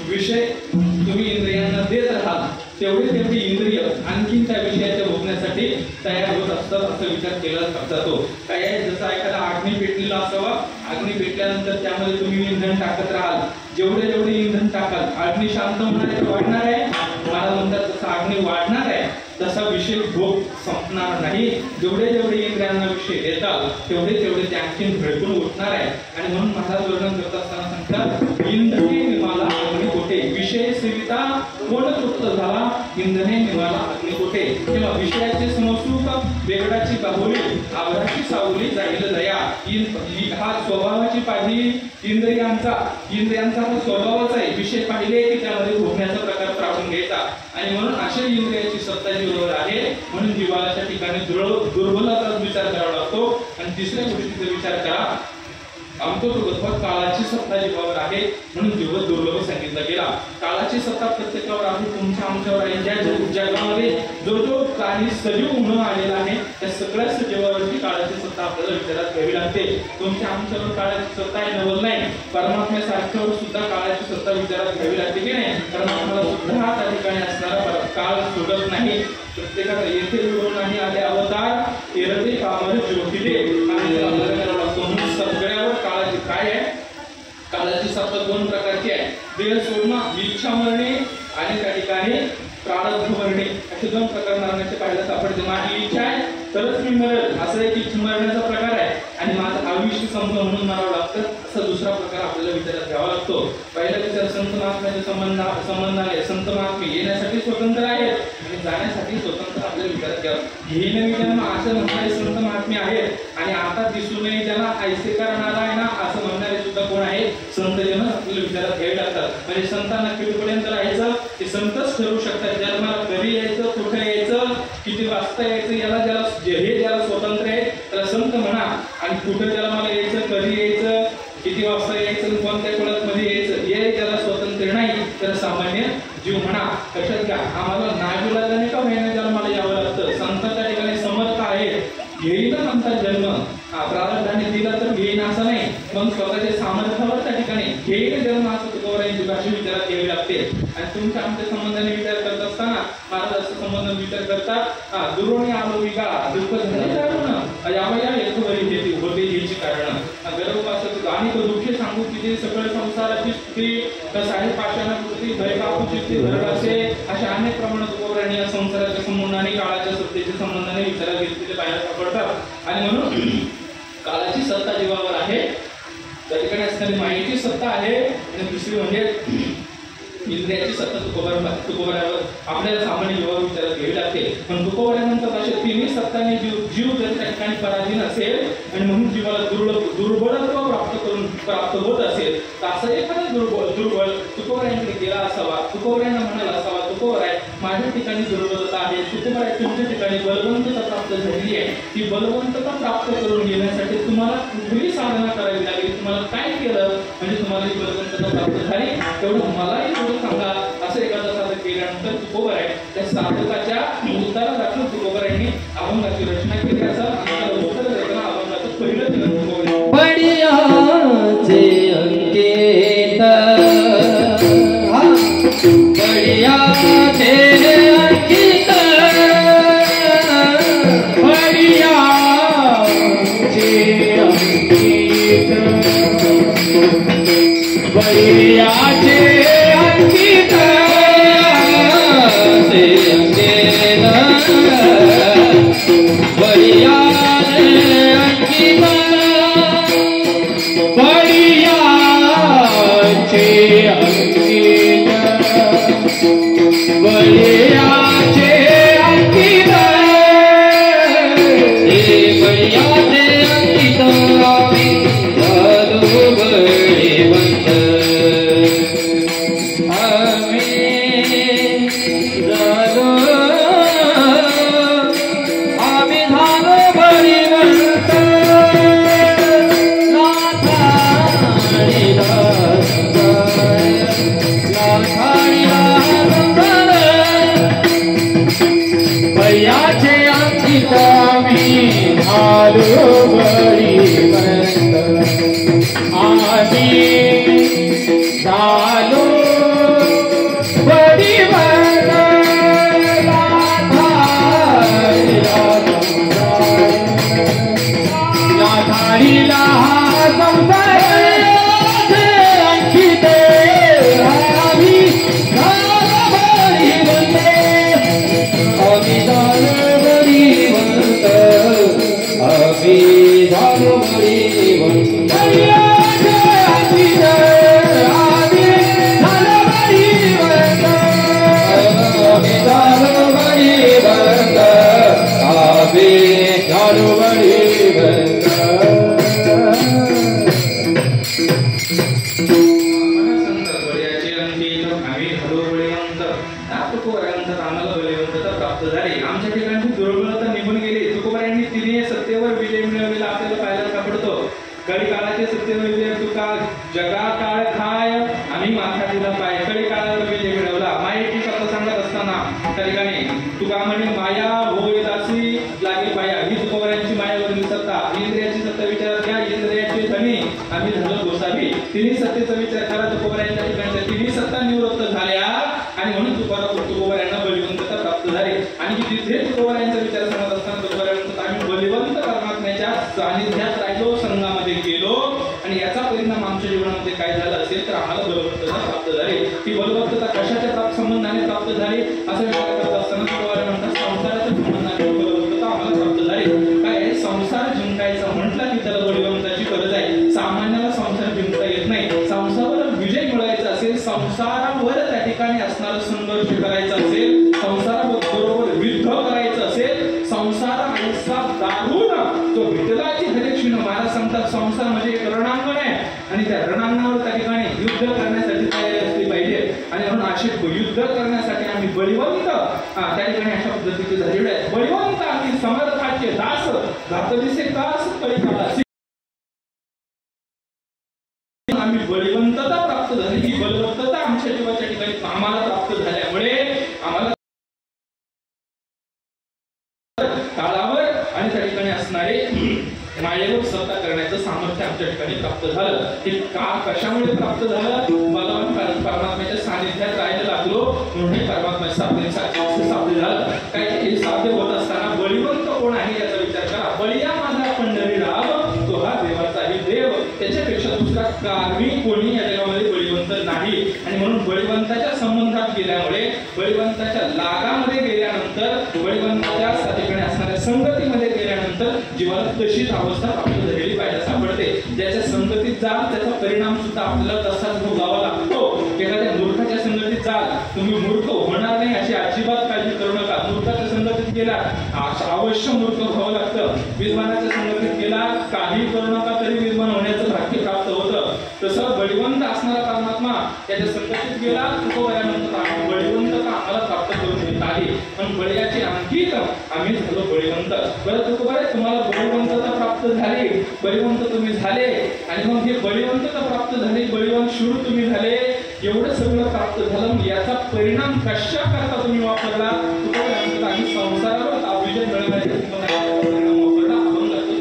विषय तुम्ही इंद्रियांना देत राहाल, तेवढे तेवढी इंद्रिय आणखीन त्या विषयाच्या भोगण्यासाठी तयार होत असतात, असा विचार केला जातो. काय आहे, जसा एखादा अग्नी पेटलेला असावा, अग्नी पेटल्यानंतर त्यामध्ये तुम्ही इंधन टाकत राहाल, जेवढे जेवढे इंधन टाकाल अग्नी शांत होणार आहे, वाढणार आहे. मला म्हणतात जसा अग्नी वाढणार आहे तसा विषय भोग संपणार नाही. जेवढे जेवढे इंद्रियांना विषय देतात तेवढे तेवढे ते आणखीन भडकून उठणार आहे. आणि म्हणून महाराज वर्णन करत असताना सांगतात, इंधने निमाला अग्निकोटे, विषय सेविता कोण तृप्त झाला, इंधने निमाला अग्निकोटे. तेव्हा विषयाचे समसुख, बेगडाची बाहुली, आवराची सावली जाईल दया. हा स्वभावाची पाहिली इंद्रियांचा हा स्वभावच आहे. विषय पाहिले की त्यामध्ये भोगण्याचा प्रकार प्राप्त घ्यायचा, आणि म्हणून अशा इंद्रियाची सत्ता जीवावर आहे. म्हणून जीवाला त्या ठिकाणी दुर्बलताचा विचार करावा लागतो. आणि तिसऱ्या गोष्टीचा विचार करा, आमतोतत्वात काळाची सत्ता जीवावर आहे, म्हणून जीव दुर्लभ सांगितला गेला. काळाची सत्ता प्रत्येकावर आहे, तुमच्या आमच्यावर आहे. ज्या जगामध्ये जो जो प्राणी सजीव म्हणून आलेला आहे त्या सगळ्या सजीवावरती काळाची सत्ता आपल्याला विचारात घ्यावी लागते. तुमच्या आमच्यावर काळाची सत्ता आहे नवल नाही, परमात्म्यासारख्यावर सुद्धा काळाची सत्ता विचारात घ्यावी लागते की नाही. परमात्म्याला सुद्धा त्या ठिकाणी असणारा काळ सोडत नाही. प्रत्येकाला येथे विडून नाही आले अवतार एरते कामार ज्योतिले, आणि आपल्याला करावं लागतो. म्हणून सगळ्यावर काळाची काय आहे, काळाची सत्ता दोन प्रकारची आहे. देह सोडणं, इच्छा मरणे, आणि त्या ठिकाणी प्रारब्ध मरणे, असे दोन प्रकार मरण्याचे पाहायला सापडते. माझी इच्छा आहे तरच मी मरेल, असं एक इच्छा मरण्याचा प्रकार आहे, आणि माझं आयुष्य संपलं म्हणून मरावं लागतं, असा दुसरा प्रकार आपल्याला विचारात घ्यावा लागतो. पहिला विचार संत महात्म्याच्या संबंधाने, संत महात्मे येण्यासाठी स्वतंत्र आहेत आणि जाण्यासाठी स्वतंत्र आपल्याला विचारात घ्यावं. घेणं जन्म असं म्हणणारे संत महात्मे आहेत, आणि आता दिसू नये ज्यांना ऐसे करणारा आहे ना असं म्हणणारे सुद्धा कोण आहेत, संत जन आपल्याला विचारात घ्यावे लागतात. म्हणजे संतांना कितीपर्यंत राहायचं ते संतच ठरवू शकतात. जन्माला कधी यायचं, कुठे यायचं, किती वाजता यायचं, ज्याला स्वतंत्र आहे त्याला संत म्हणा. आणि कुठे जन्माला यायचं, कधी यायचं, किती वाजता यायचं, कोणत्या काळात मध्ये यायचं, हे ज्याला स्वतंत्र नाही त्याला सामान्य जीव म्हणा. लक्षात घ्या, आम्हाला नाविलाजाने का महिन्या जन्माला यावं लागतं. संत त्या ठिकाणी समर्थ आहे, घेईन म्हणतात जन्म, प्रारब्धाने दिला तर घेईन असं नाही, मग स्वतःच्या सामर्थ्यावर त्या ठिकाणी घेईन जन्म असं तुकोबारायांची भाषा विचारात घ्यावी लागते. आणि तुमच्या आमच्या संबंधाने विचार करत असताना महाराज असं संबंध विचार करतात दुरोणी आलो विका दुःख झाले कारण यावया येथवरी हेती होते ह्याची कारण गर्भवासाचं आणि तो दुःखी सांगू किती सगळं संसाराची स्थिती साडे पाचशे कृती भयकापूची स्थिती धरड असे अशा अनेक प्रमाणात तुकोबरायांनी या संसाराच्या संबंधाने काळाच्या सत्तेच्या संबंधाने विचारात घेतलेले बाहेर सापडतात आणि म्हणून काळाची सत्ता जीवावर आहे त्या ठिकाणी असणारी मायेची सत्ता आहे आणि दुसरी म्हणजे इंद्रियाची सत्ता तुकोबरावर आपल्याला सामान्य जीवावर विचारात घ्यावी लागते पण तुकोबरानंतर अशा तिन्ही सत्ताने जीव जर त्या ठिकाणी पराधीन असेल आणि म्हणून जीवाला दुर्बलत्व प्राप्त होत असेल तर असं एखादा दुर्बल तुकोबरायांकडे गेला असावा तुकोबरायांना म्हणाला असावा तुकोबराय माझ्या ठिकाणी दुर्बलता आहे तुकोबराय तुमच्या ठिकाणी बलवंतता प्राप्त झालेली आहे ती बलवंतता प्राप्त करून घेण्यासाठी तुम्हाला कुठली साधना करावी लागेल तुम्हाला काय केलं म्हणजे तुम्हाला ही बलवंतता प्राप्त झाली तेवढं मलाही सांगा असं एखादा साधक केल्यानंतर तुकोबराय त्या साधकाच्या उत्तरादाखल तुकोबरायांनी अभंगाची रचना केली असं उत्तर देताना अभंगाचं पहिलं दिलं तुकोबराय बढियाचे अंकित बढियाचे अंकित बढियाचे अंकित बढियाचे अंकित से अंकित बढियाचे अंकित बढियाचे अंकित बढियाचे अंकित हे बढियाचे अंकित झालो बळीवंत आम्ही झालो बळीवंत बळीयाचे अंकित आम्ही झालो बळीवंत आम्ही झालो बळीवंत लाधारीला हा संसार अंकित आम्ही झालो बळीवंत आम्ही झालो बळीवंत आम्ही झालो बळीवंत आमच्या ठिकाणची दुर्बलता निघून गेली तुकोबरायांनी तिन्ही सत्तेवर विजय मिळवलेला आपल्याला पाहायला सापडतो कळी काळाचे सत्तेवर विजय तुका जगा काळ खाय आणि माथा दिला पाय कळी काळावर विजय मिळवला मायेची सत्ता सांगत असताना त्या ठिकाणी तुका म्हणे माया होय दासी लागे पाया ही तुकोबरायांची मायावरील सत्ता इंद्रियाची सत्ता विचारात घ्या इंद्रियाची धनी आम्ही झालो गोसावी तिन्ही सत्तेचा विचार करा तुकोबरायांच्या ठिकाणच्या तिन्ही सत्ता निवृत्त झाल्या आणि म्हणून तुकोबरायांना बलिवंतता प्राप्त झाली आणि तिथे तुकोबरायांचा विचार सांगत असताना तुकोबरायांचा आम्ही बलिवंत परमात्म्याच्या सानिध्यात राहिलो संघामध्ये गेलो आणि याचा परिणाम आमच्या जीवनामध्ये काय झाला असेल तर आम्हाला बलवंतता प्राप्त झाली ती बलवंतता कशाच्या प्राप्त संबंधाने प्राप्त झाली असा विचार करत असताना तुकोबराय म्हणतात संसाराच्या संबंधाने बलवंतता आम्हाला प्राप्त झाली काय संसार जिंकायचा म्हटलं की त्याला बलिवंताची गरज आहे सामान्याला संसार जिंकता येत नाही संसारावर विजय मिळवायचा असेल संसारावर त्या ठिकाणी असणारा संघर्ष करायचा असेल संसाराबरोबर युद्ध करायचं असेल संसार आयुष्या दारून तो विठ्ठलाची हरेक्षिण महाराज सांगतात संसार म्हणजे एक रणांगण आहे आणि त्या रणांगणावर त्या ठिकाणी युद्ध करण्यासाठी तयारी असली पाहिजे आणि म्हणून असे युद्ध करण्यासाठी आम्ही बळीवंत त्या ठिकाणी अशा पद्धतीचे झालेले आहेत बळीवंत आम्ही समर्थाचे दास घातलीचे दास कळी आम्ही बळीवंतता प्राप्त झाली ही बलवंतता आमच्या जीवाच्या ठिकाणी आम्हाला प्राप्त झाल्यामुळे आम्हाला काळावर आणि त्या ठिकाणी असणारे मायेवर सत्ता करण्याचं सामर्थ्य आमच्या ठिकाणी प्राप्त झालं हे का कशामुळे प्राप्त झालं मला परमात्म्याच्या सानिध्यात राहायला लागलो म्हणून परमात्म्याच्या हे साध्य होत असताना बळीवंत कोण आहे याचा विचार करा. बळीया माझा पंढरीराम तो हा देवाचाही देव, त्याच्यापेक्षा दुसरा कारणी कोणी या जगामध्ये बळीवंत नाही. आणि म्हणून बळीवंताच्या संबंधात गेल्यामुळे, बळीवंताच्या लागामध्ये गेल्यानंतर, बळीवंताच्या ठिकाणी असणाऱ्या संगतीमध्ये गेल्यानंतर जीवाला तशीच अवस्था आपल्याला झालेली पाहायला सापडते. ज्याच्या संगतीत जाल त्याचा परिणाम सुद्धा आपल्याला तसाच भोगावा लागतो. एखाद्या मूर्खाच्या संगतीत जाल, तुम्ही मूर्ख होणार नाही अशी अजिबात काळजी करू नका. मूर्खाच्या संगतीत गेला अवश्य मूर्ख व्हावं लागतं. विद्वानाच्या संगतीत गेला काही करू नका तरी विद्वान होण्याचं भाग्य प्राप्त होतं. तसं बळीवंत असणारा परमात्मा त्याच्या संगतीत गेला तुकोबऱ्यानंतर बळीवंत का आम्हाला प्राप्त करून देत आहे. पण बळीयाची आणखी आम्ही झालो बळीवंत. बरं तुकोबरे तुम्हाला बळीवंतता प्राप्त झाली, बळीवंत तुम्ही झाले आणि मग हे बळीवंतता प्राप्त झाली, बळीवंत शूर तुम्ही झाले, एवढं सगळं प्राप्त झालं. याचा परिणाम कशा करता तुम्ही वापरला? तुकोबऱ्यानंतर आम्ही संसारावर अभिजय मिळवण्यासाठी परिणाम वापरला. आपण जातो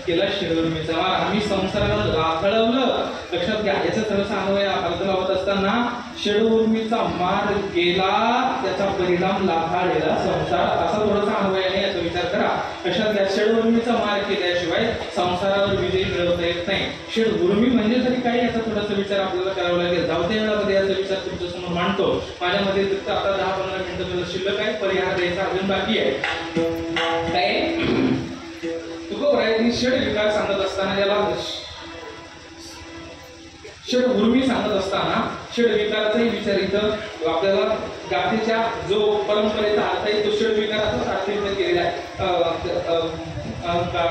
केला शिरोर्मीचा. आम्ही संसाराला लाथळवलं. लक्षात घ्या, याचा थोडासा अन्वय अर्थ लावत असताना शिरोर्मीचा मार गेला त्याचा परिणाम लाथाळलेला संसार, असा थोडासा अन्वय आहे याचा विचार करा. लक्षात घ्या, शिरोर्मीचा मार केल्याशिवाय संसारावर विजय मिळवता येत नाही. शिरोर्मी म्हणजे तरी काय याचा थोडासा विचार आपल्याला करावा लागेल. धावत्या वेळामध्ये याचा विचार तुमच्या समोर मांडतो. माझ्यामध्ये आता 10-15 मिनिटं शिल्लक आहे, परिहार द्यायचा अजून बाकी आहे. काय षड विकार सांगत असताना, याला षड उर्मी सांगत असताना षड विकाराचाही विचार इथं आपल्याला गाथेच्या जो परंपरेचा अर्थ आहे तो षड विकाराचाच अर्थ इथं केलेला आहे. अहंकार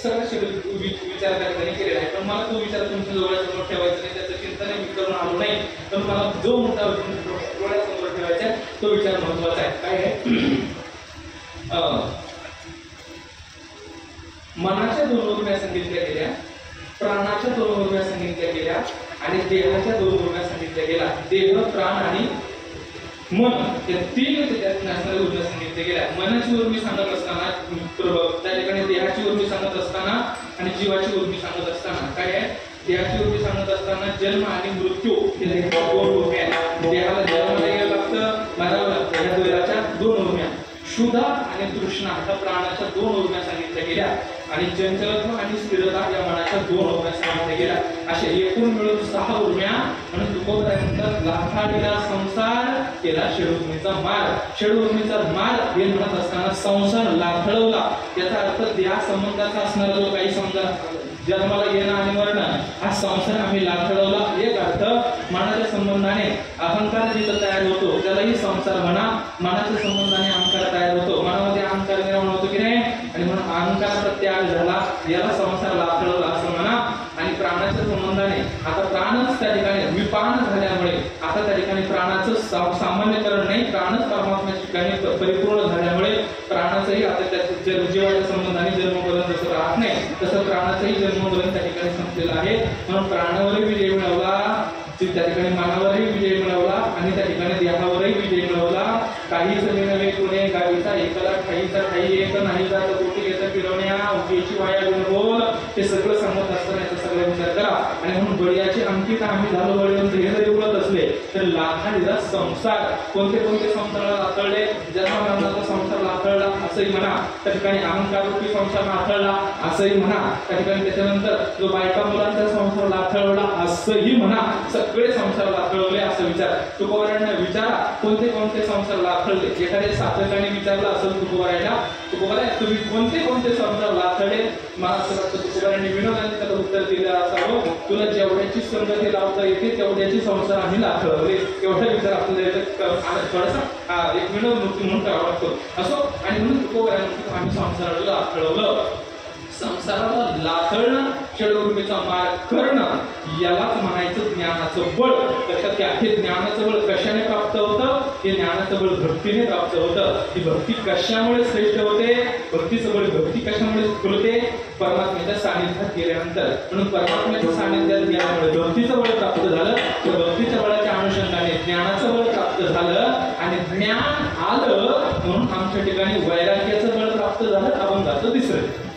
सगळं षड विचार करताना केलेला आहे. पण मला तो विचार तुमच्या डोळ्यासमोर ठेवायचा नाही, त्याचं चिंतन मी करून आलो नाही. पण मला जो मुद्दा डोळ्यासमोर ठेवायचा आहे तो विचार महत्वाचा आहे. काय आहे? मनाच्या 2 उर्म्या सांगितल्या गेल्या, प्राणाच्या 2 उर्म्या सांगितल्या गेल्या आणि देहाच्या 2 उर्म्या सांगितल्या गेल्या. देह, प्राण आणि मन या 3 त्याच्यात नसणाऱ्या उर्म्या सांगितल्या गेल्या. मनाची उर्मी सांगत असताना, त्या ठिकाणी देहाची उर्मी सांगत असताना आणि जीवाची उर्मी सांगत असताना काय आहे? देहाची उर्मी सांगत असताना जन्म आणि मृत्यू हे 2 उर्म्या आहेत. देहाला जन्माला यावं लागतं, मरावं लागतं, या देहाच्या 2 उर्म्या. क्षुधा आणि तृष्णा ह्या प्राणाच्या 2 उर्म्या सांगितल्या गेल्या आणि चंचलत्व आणि स्थिरता या मनाच्या 2 उर्म्या सांगितल्या गेल्या. अशा एकूण मिळून 6 उर्म्या म्हणून तुकोबरायांचा लाथाडीला संसार केला षडउर्मीचा मार. षडउर्मीचा मार हे म्हणत असताना संसार लाथळवला याचा अर्थ त्या संबंधाचा असणारा जो काही समजा जन्माला येणं आणि मरणं हा संसार आम्ही लाथळवला. एक अर्थ मनाच्या संबंधाने अहंकार जिथं तयार होतो त्यालाही संसार म्हणा. मनाच्या संबंधाने अहंकार तयार होतो, मनामध्ये अहंकार निर्माण होतो की नाही आणि म्हणून अहंकाराचा त्याग झाला याला संसार लाथळवला असं म्हणा. आणि प्राणाच्या संबंधाने आता प्राणच त्या ठिकाणी विपान झाल्यामुळे आता त्या ठिकाणी प्राणाचं सामान्यकरण नाही, प्राणच परमात्म्याच्या ठिकाणी परिपूर्ण झाल्यामुळे प्राणाचंही आता त्या जीवाच्या संबंधाने जन्ममरण जसं राहत नाही तसं प्राणाचंही जन्ममरण त्या ठिकाणी संपलेलं आहे. म्हणून प्राणावरही विजय मिळवला, त्या ठिकाणी मनावरही विजय मिळवला आणि त्या ठिकाणी देहावरही विजय मिळवला. काहीच मी नव्हे कुणे गावीचा एकला ठाईचा ठाई एक नाही जात कोटी घेता फिरवण्या उगीची वाया गुण बोल. ते सगळं सांगत असताना याचा सगळा विचार करा. आणि म्हणून बळीयाची अंकित आम्ही झालो बळीवंत हे जरी बोलत असले तर लाथाडीला संसार कोणते कोणते संसाराला लाथळले, जन्ममरणाचा संसार लाथळला असंही म्हणा, त्या ठिकाणी अहंकार रूपी संसार लाथळला असंही म्हणा, त्या ठिकाणी त्याच्यानंतर जो बायका मुलांचा संसार लाथळवला असंही म्हणा. सगळे संसार लाथळवले असं विचार. तुकोबारायांना विचारा कोणते कोणते संसार लाथळले. एखाद्या साधकाने विचारलं असेल तुकोबारायला, तुकोबाराय तुम्ही कोणते कोणते संसार लाथळले. मला असं वाटतं तुकोबारायांनी विनोदाने त्याला उत्तर दिलं असावं, तुला जेवढ्याची संगती लावता येते तेवढ्याची संसार आम्ही लाथळवले. एवढा विचार आपल्याला थोडासा एक विनोद म्हणून वाटतो असो. आणि म्हणून तुकोबारायांना आम्ही संसाराला लाथळवलं. संसाराला लाथळणं षडउर्मीचा मार करणं यालाच म्हणायचं ज्ञानाचं बळ. लक्षात घ्या, हे ज्ञानाचं बळ कशाने प्राप्त होतं? हे ज्ञानाचं बळ भक्तीने प्राप्त होतं. ही भक्ती कशामुळे श्रेष्ठ होते? भक्तीचं बळ भक्ती कशामुळे होते? परमात्म्याच्या सानिध्यात गेल्यानंतर. म्हणून परमात्म्याच्या सानिध्यात गेल्यामुळे भक्तीचं बळ प्राप्त झालं. तर भक्तीच्या बळाच्या अनुषंगाने ज्ञानाचं बळ प्राप्त झालं आणि ज्ञान आलं म्हणून आमच्या ठिकाणी वैराग्याचं बळ प्राप्त झालं. अभंगाचं तिसरं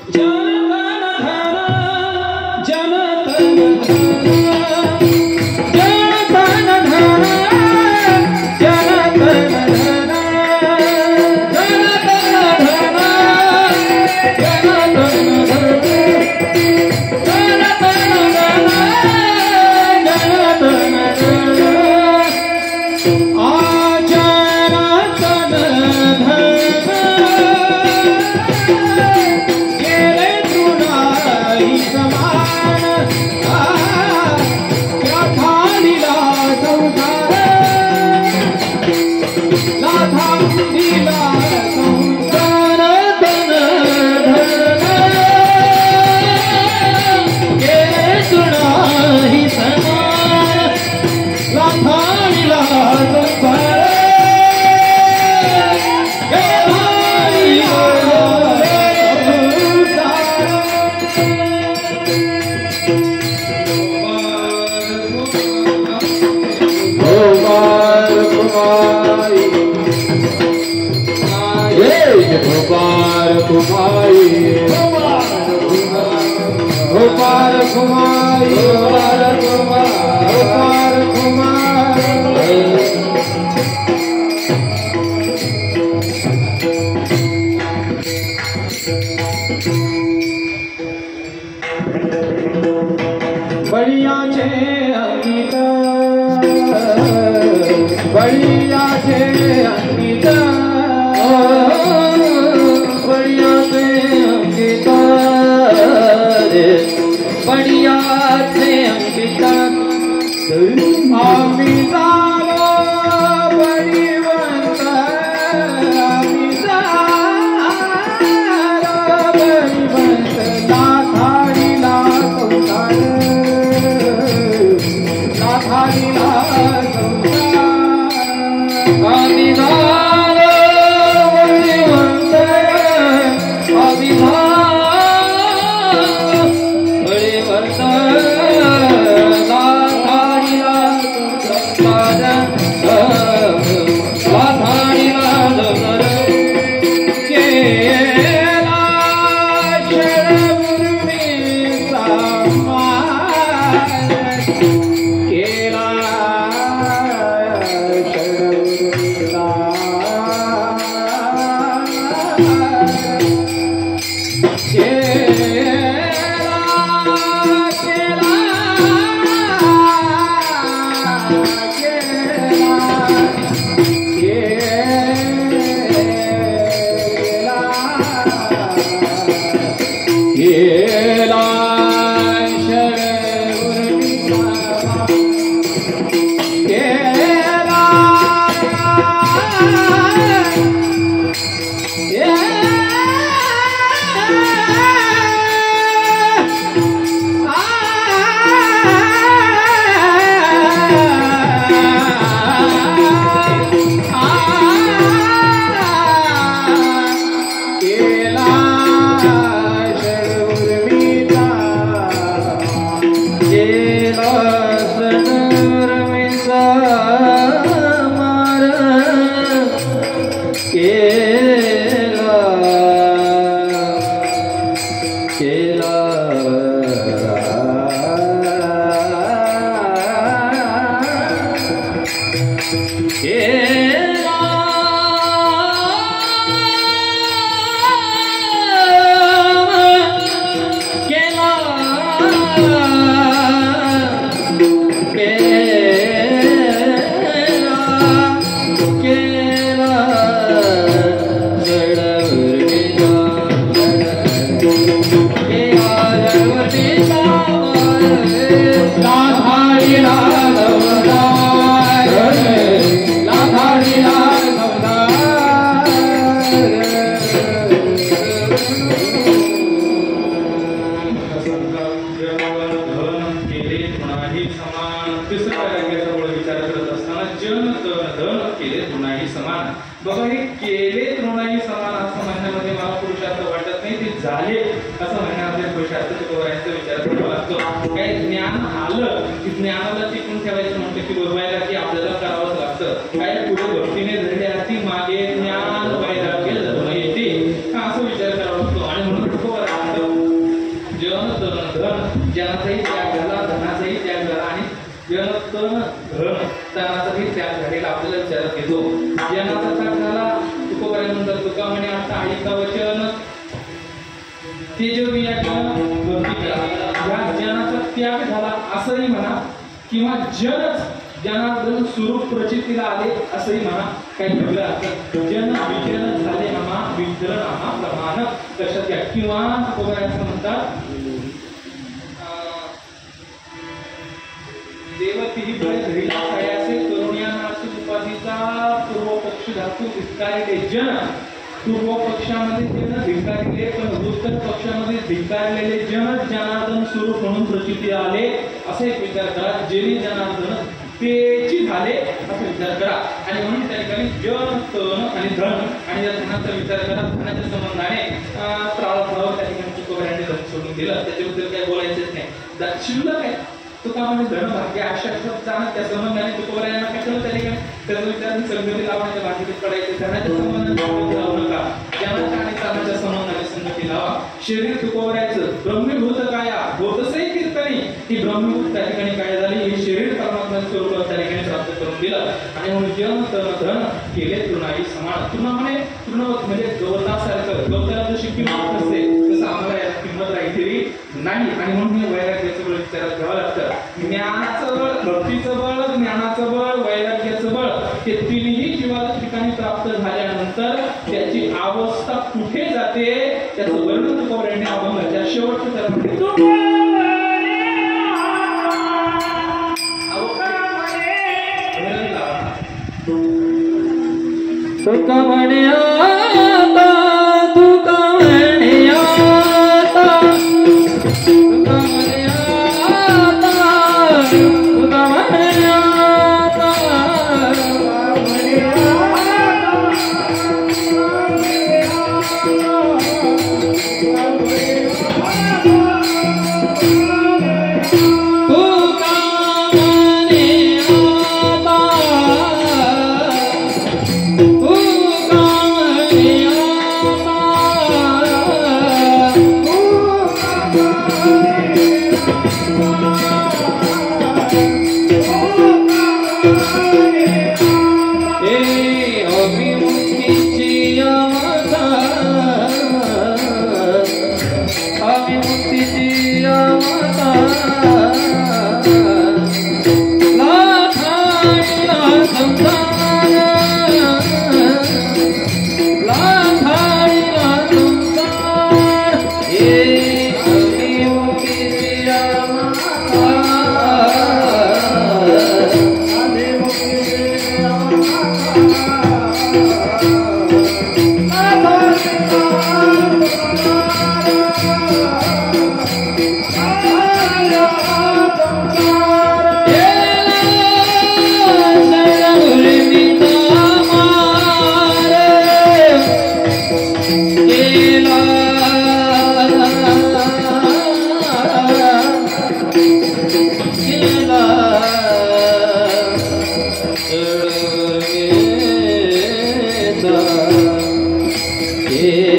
Amina किंवा जनच जनार्दन स्वरूप प्रचितीला आले असंही म्हणा. काही वेगळं असतं. जन विजन झाले आम्हा विठ्ठल आम्हा प्रमाण लक्षात घ्या. किंवा असं म्हणतात देवती बळे धरिला असे करुणिया नाची उपाधीचा पूर्व पक्ष धातू धिक्कारिले जन. पूर्व पक्षामध्ये जन धिक्कारिले पण उत्तर पक्षामध्ये धिक्कारलेले जन जनार्दन स्वरूप म्हणून प्रचिती आले असे विचार करा. जेणे जनार्दन तेची झाले असा विचार करा. आणि म्हणून त्या ठिकाणी जन तन आणि धन आणि या धनाचा विचार करा. धनाच्या संबंधाने प्रारंभावर त्या ठिकाणी तुकोबारांनी धन सोडून दिलं. त्याच्याबद्दल काही बोलायचंच नाही. शिल्लक आहे तुकामध्ये धन भाग्य अशा शब्दांना त्या संबंधाने तुकोबारांना काय केलं त्या ठिकाणी त्याचा विचार संगती लावण्याच्या भाषेत पडायचे. धनाच्या संबंधाने लावू नका. ज्ञानाच्या आणि कर्माच्या संबंधाने संगती लावा. शरीर तुकोबारायचं ब्रह्मीभूत काया बोधसे कीर्तनी ही ब्रह्मीभूत त्या ठिकाणी काय झाली. हे शरीर परमात्मा स्वरूप त्या ठिकाणी प्राप्त करून दिलं. आणि म्हणून जन तन धन केले तृणाई समान. तृणामध्ये तृणवत म्हणजे गवतासारखं. गवताला जशी किंमत असते तसं आम्हाला याला किंमत राहिली नाही. आणि म्हणून हे वैराग्याचं बळ विचारात घ्यावं लागतं. ज्ञानाचं बळ भक्तीचं बळ ज्ञानाचं बळ वैराग्याचं बळ हे तिन्ही जीवाच्या ठिकाणी प्राप्त झाल्यानंतर त्याची अवस्था कुठे जाते त्याचं वर्णन तुकोबारांनी अभंगाच्या शेवटच्या चरणामध्ये तुका म्हणे आता तुका म्हणे आता तुका म्हणे आता तुका म्हणे आता तुका केला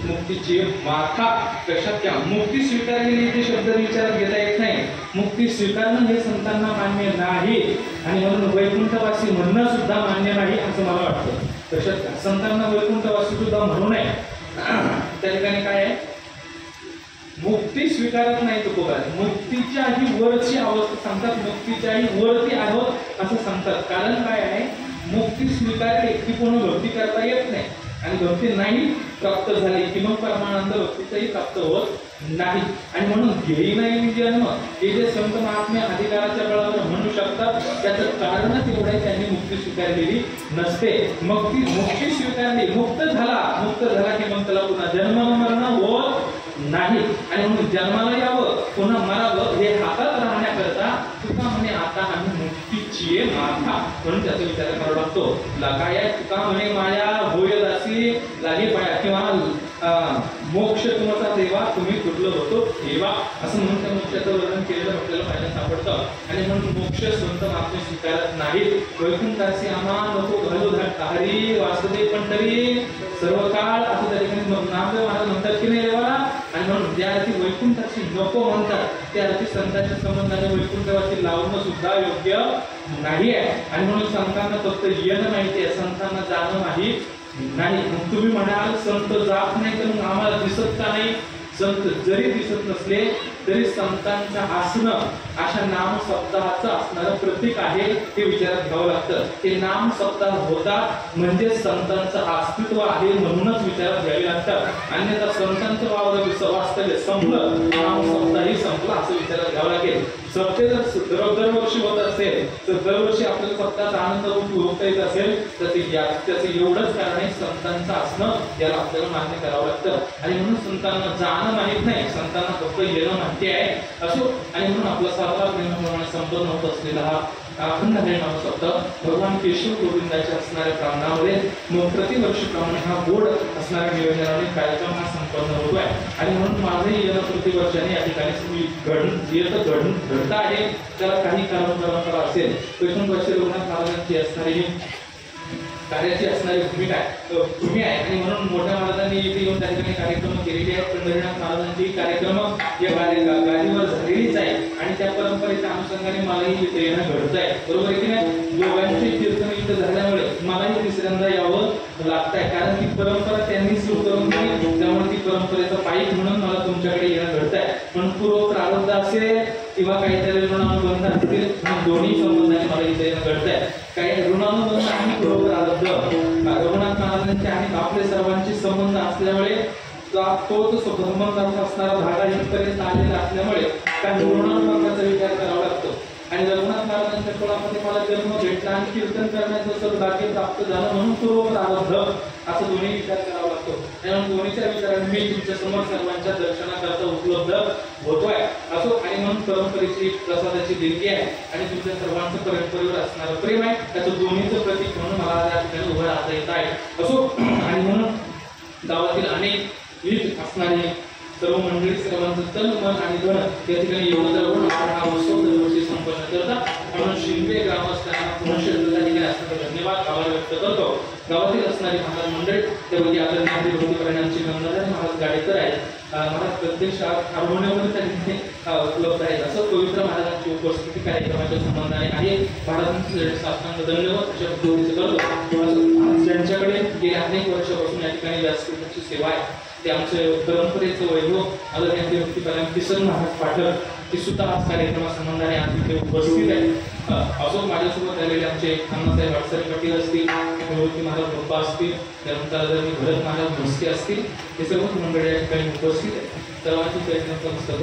मुक्तीची माथा लक्षात घ्या. मुक्ती स्वीकारलेली ते शब्द विचारात घेता येत नाही. मुक्ती स्वीकारणं हे संतांना मान्य नाही आणि म्हणून वैकुंठवासी म्हणणं सुद्धा मान्य नाही असं मला वाटतं. लक्षात घ्या, संतांना वैकुंठवासी सुद्धा म्हणू नये. त्या ठिकाणी काय आहे, मुक्ती स्वीकारत नाही तुकोबा, मुक्तीच्याही वरची अवस्था सांगतात, मुक्तीच्याही वरती आहोत असं सांगतात. कारण काय आहे, मुक्ती स्वीकारली की पूर्ण भक्ती करता येत नाही आणि भक्ती नाही प्राप्त झाली की मग परमानंद भक्तीचाही प्राप्त होत नाही. आणि म्हणून घेई नाही जन्म हे जे संत महात्मे अधिकाराच्या बळावर म्हणू शकतात त्याचं कारणच एवढं आहे, त्यांनी मुक्ती स्वीकारलेली नसते. मग ती मुक्ती स्वीकारली, मुक्त झाला की मग त्याला पुन्हा जन्म मरण होत नाही. आणि म्हणून जन्माला यावं पुन्हा मरावं हे हातात राहण्याकरता तुका म्हणे आता आम्ही मुक्तीची माथा म्हणून त्याचा विचार करावा लागतो. काय तुका म्हणे माया होय दासी लागे पाया किंवा मोक्ष तुमचा देवा तुम्ही कुठलं होतो ठेवा असं म्हणून त्या मोक्षाचं वर्णन केलेलं आपल्याला पाहायला सापडतं. आणि म्हणून मोक्ष संत मात्र स्वीकारत नाहीत. वैकुंठासी आम्हा नको घालू धाट हरी वासुदेव पंढरी सर्व काळ असं त्या ठिकाणी नामदेव महाराज म्हणतात की नाही देवाला. आणि म्हणून ज्या अर्थी वैकुंठाची नको म्हणतात त्या अर्थी संतांच्या संबंधाने वैकुंठवासी लावणं सुद्धा योग्य नाही आहे. आणि म्हणून संतांना फक्त येणं माहिती आहे, संतांना जाणं माहीत नाही. मग तुम्ही म्हणाल संत जात नाही तर मग आम्हाला दिसत का नाही. संत जरी दिसत नसले तरी संतांच्या असणं अशा नाम सप्ताहाचं असणारं प्रतीक आहे हे विचारात घ्यावं लागतं. ते नाम सप्ताह होता म्हणजे संतांचं अस्तित्व आहे म्हणूनच विचारात घ्यावे लागतात. अन्यथा संतांचं वास्तव्य संपलं, नाम सप्ताहही संपला असं विचारात घ्यावं लागेल. सप्ते जर दरवर्षी होत असेल तर दरवर्षी आपल्याला सप्ताहाचा आनंद भोगता येत असेल तर त्याचं एवढंच कारण आहे संतांचं असणं याला आपल्याला मान्य करावं लागतं. आणि म्हणून संतांना जाणं माहित नाही, संतांना फक्त येणं माहिती आहे असो. आणि म्हणून आपला सातवा प्रेमाप्रमाणे संपन्न होत असलेला हा अखंड हरिनाम सप्ताह भगवान केशव गोविंदाच्या असणाऱ्या प्रांगणामध्ये मग प्रतिवर्षीप्रमाणे हा गोड असणाऱ्या नियोजनाने कार्यक्रम हा संपन्न होतोय. आणि म्हणून माझंही येणं प्रतिवर्षाने या ठिकाणी घडत आहे. त्याला काही कारण परंपरा असेल, पैठणवासी रघुनाथ महाराजांची असणारी कार्याची असणारी भूमी आहे. आणि म्हणून मोठ्या महाराजांनी इथे येऊन त्या ठिकाणी कार्यक्रम केलेले आहेत. पंढरीनाथ महाराजांची कार्यक्रम या गादीवर झालेलीच आहे आणि त्या परंपरेच्या अनुषंगाने मलाही इथे येणं घडत आहे. बरोबर आहे की नाही? दोघांची कीर्तन इथं झाल्यामुळे मलाही तिसऱ्यांदा यावं लागत आहे, कारण ती परंपरा त्यांनी सुरू करून दिली. त्यामुळे ती परंपरेचा पाईक म्हणून मला तुमच्याकडे येणं घडत आहे. पण पूर्व प्रारब्ध असेल किंवा काहीतरी ऋणानुबंध असतील, दोन्ही संबंधाने मला इथे येणं घडत आहे. काही ऋणानुबंध आणि पूर्व प्रारब्ध रघुनाथ महाराजांचे आणि आपले सर्वांचे संबंध असल्यामुळे तोच संबंधाचा असणारा धागा इथपर्यंत आलेला असल्यामुळे काही ऋणानुबंधाचा विचार करावा लागतो. आणि रघुनाथ महाराजांच्या कुळामध्ये मला जन्म भेटला आणि कीर्तन करण्याचं सौभाग्य प्राप्त झालं म्हणून पूर्व प्रारब्ध असं दोन्ही विचार करावा लागतो. त्यामुळे दोन्हीच्या विचाराने मी तुमच्या समोर सर्वांच्या दर्शनाकरता उपलब्ध होतोय असो. आणि म्हणून परंपरेची प्रसादाची देणगी आहे आणि तुमच्या सर्वांचं परंपरेवर असणारं प्रेम आहे, त्याचं दोन्हीचं प्रतीक म्हणून मला या ठिकाणी उभं राहता येत आहे असो. आणि म्हणून गावातील अनेक विविध असणारे सर्व मंडळी सर्वांचं तन मन आणि धन या ठिकाणी योगदान करून आपण हा उत्सव दरवर्षी संपन्न करतात. म्हणून शिंदे ग्रामस्थांना पुन्हा त्या ठिकाणी असणारा धन्यवाद आभार व्यक्त करतो. गावातील असणारी महाराज मंडळ त्यापैकी आदरणीय भक्तीपरायणांची गंगाधर महाराज गाडेकर आहेत. महाराज प्रत्यक्ष हार्मोनियममध्ये त्या ठिकाणी उपलब्ध आहेत. असं पवित्र महाराजांची उपस्थिती कार्यक्रमाच्या संबंधाने आहे. महाराजांचे साष्टांग धन्यवाद अशा पद्धतीचं करतो. ज्यांच्याकडे गेल्या अनेक वर्षापासून या ठिकाणी व्यासपीठाची सेवा आहे ते आमचे परंपरेचं वैभव आदरणीय भक्तीपरायण किसन महाराज पाठक ते सुद्धा आज कार्यक्रमासंबंधाने आज इथे उपस्थित आहेत. असो माझ्यासोबत आलेले आमचे अण्णासाहेब वाटसरे पाटील असतील, निवृत्ती महाराज बाप्पा असतील, त्यानंतर आदरणीय भरत महाराज म्हस्के असतील, हे सर्वच मंडळी या ठिकाणी उपस्थित आहेत. सर्वांची प्रयत्न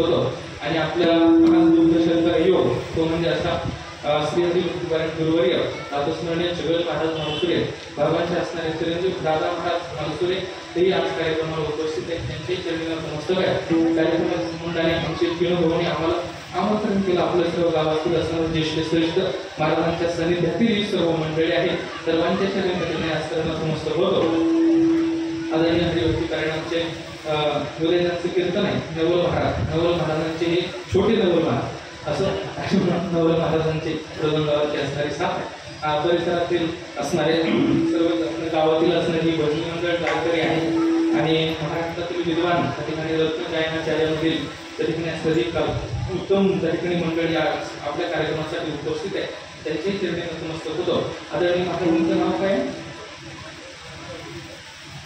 होतो. आणि आपल्या महाराज दुग्धशंकर योग तो म्हणजे असा श्री हरी भक्तीपरायण गुरुवर्य आत्मस्मरणीय जगल महाराज मालसुरे, भगवानचे असणारे चिरंजीव दादा महाराज मालसुरे तेही आज कार्यक्रमाला उपस्थित आहेत. त्यांच्याही चरणी नमस्तक आहे. कार्यक्रमाच्या संबंधाने आमचे पिनोभाऊंनी आम्हाला आमंत्रण केलं. आपल्या सर्व गावातील असणारे ज्येष्ठ श्रेष्ठ महाराजांच्या सानिध्यातील ही सर्व मंडळी आहेत. सर्वांच्या चरणी आज नमस्तक होतो. आदरणीय हरिभक्तीपरायणांचे गुरुदांचे कीर्तन आहे नवल महाराजांचे हे छोटे नवल महाराज असं नवल महाराजांचे गावाची असणारी साथ परिसरातील असणारे सर्व गावातील असणारी भजनी मंडळ गावकरी आहे. आणि महाराष्ट्रातील विद्वान त्या ठिकाणी रत्नगायनाचार्यामधील त्या ठिकाणी असणारी उत्तम त्या ठिकाणी मंडळी आपल्या कार्यक्रमासाठी उपस्थित आहे. त्यांच्याही चरणी नतमस्तक होतो. आदरणीय महाराजांचं नाव काय?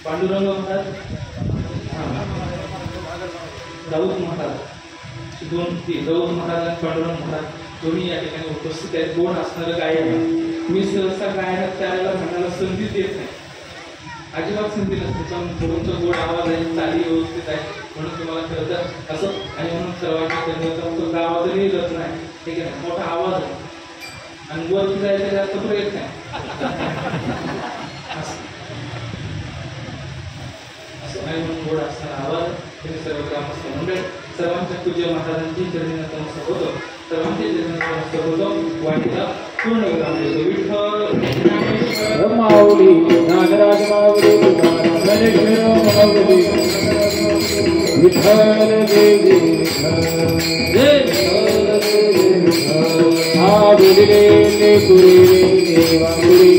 पांडुरंग महाराज, दाऊद महाराज, दाऊद महाराज आणि पांडुरंग महाराज दोन्ही या ठिकाणी उपस्थित आहेत. गोड असणारं गायन मी सहसा गायनात त्याला म्हणायला संधी देत नाही, अजिबात संधी नसते. पण तुमचा गोड आवाज आहे, चाली व्यवस्थित आहे म्हणून तुम्हाला कळतं असं. आणि म्हणून सर्वांच्या गावातही रचना आहे, ठीक आहे, मोठा आवाज आहे आणि वर जायचा जास्त प्रयत्न आहे आणि म्हणून गोड असणारा आवाज तुम्ही सर्व ग्रामस्थ मंडळ सर्वांच्या पूज्य महाराजांची चरणी नतमस्तक होतो. सर्वांचे चरणी नतमस्तक होतो. वाणीला पूर्ण विराम देतो. विठ्ठल माऊली नागराज माऊली विठ्ठल देवी जय हा गुरुदेव गुरुदेव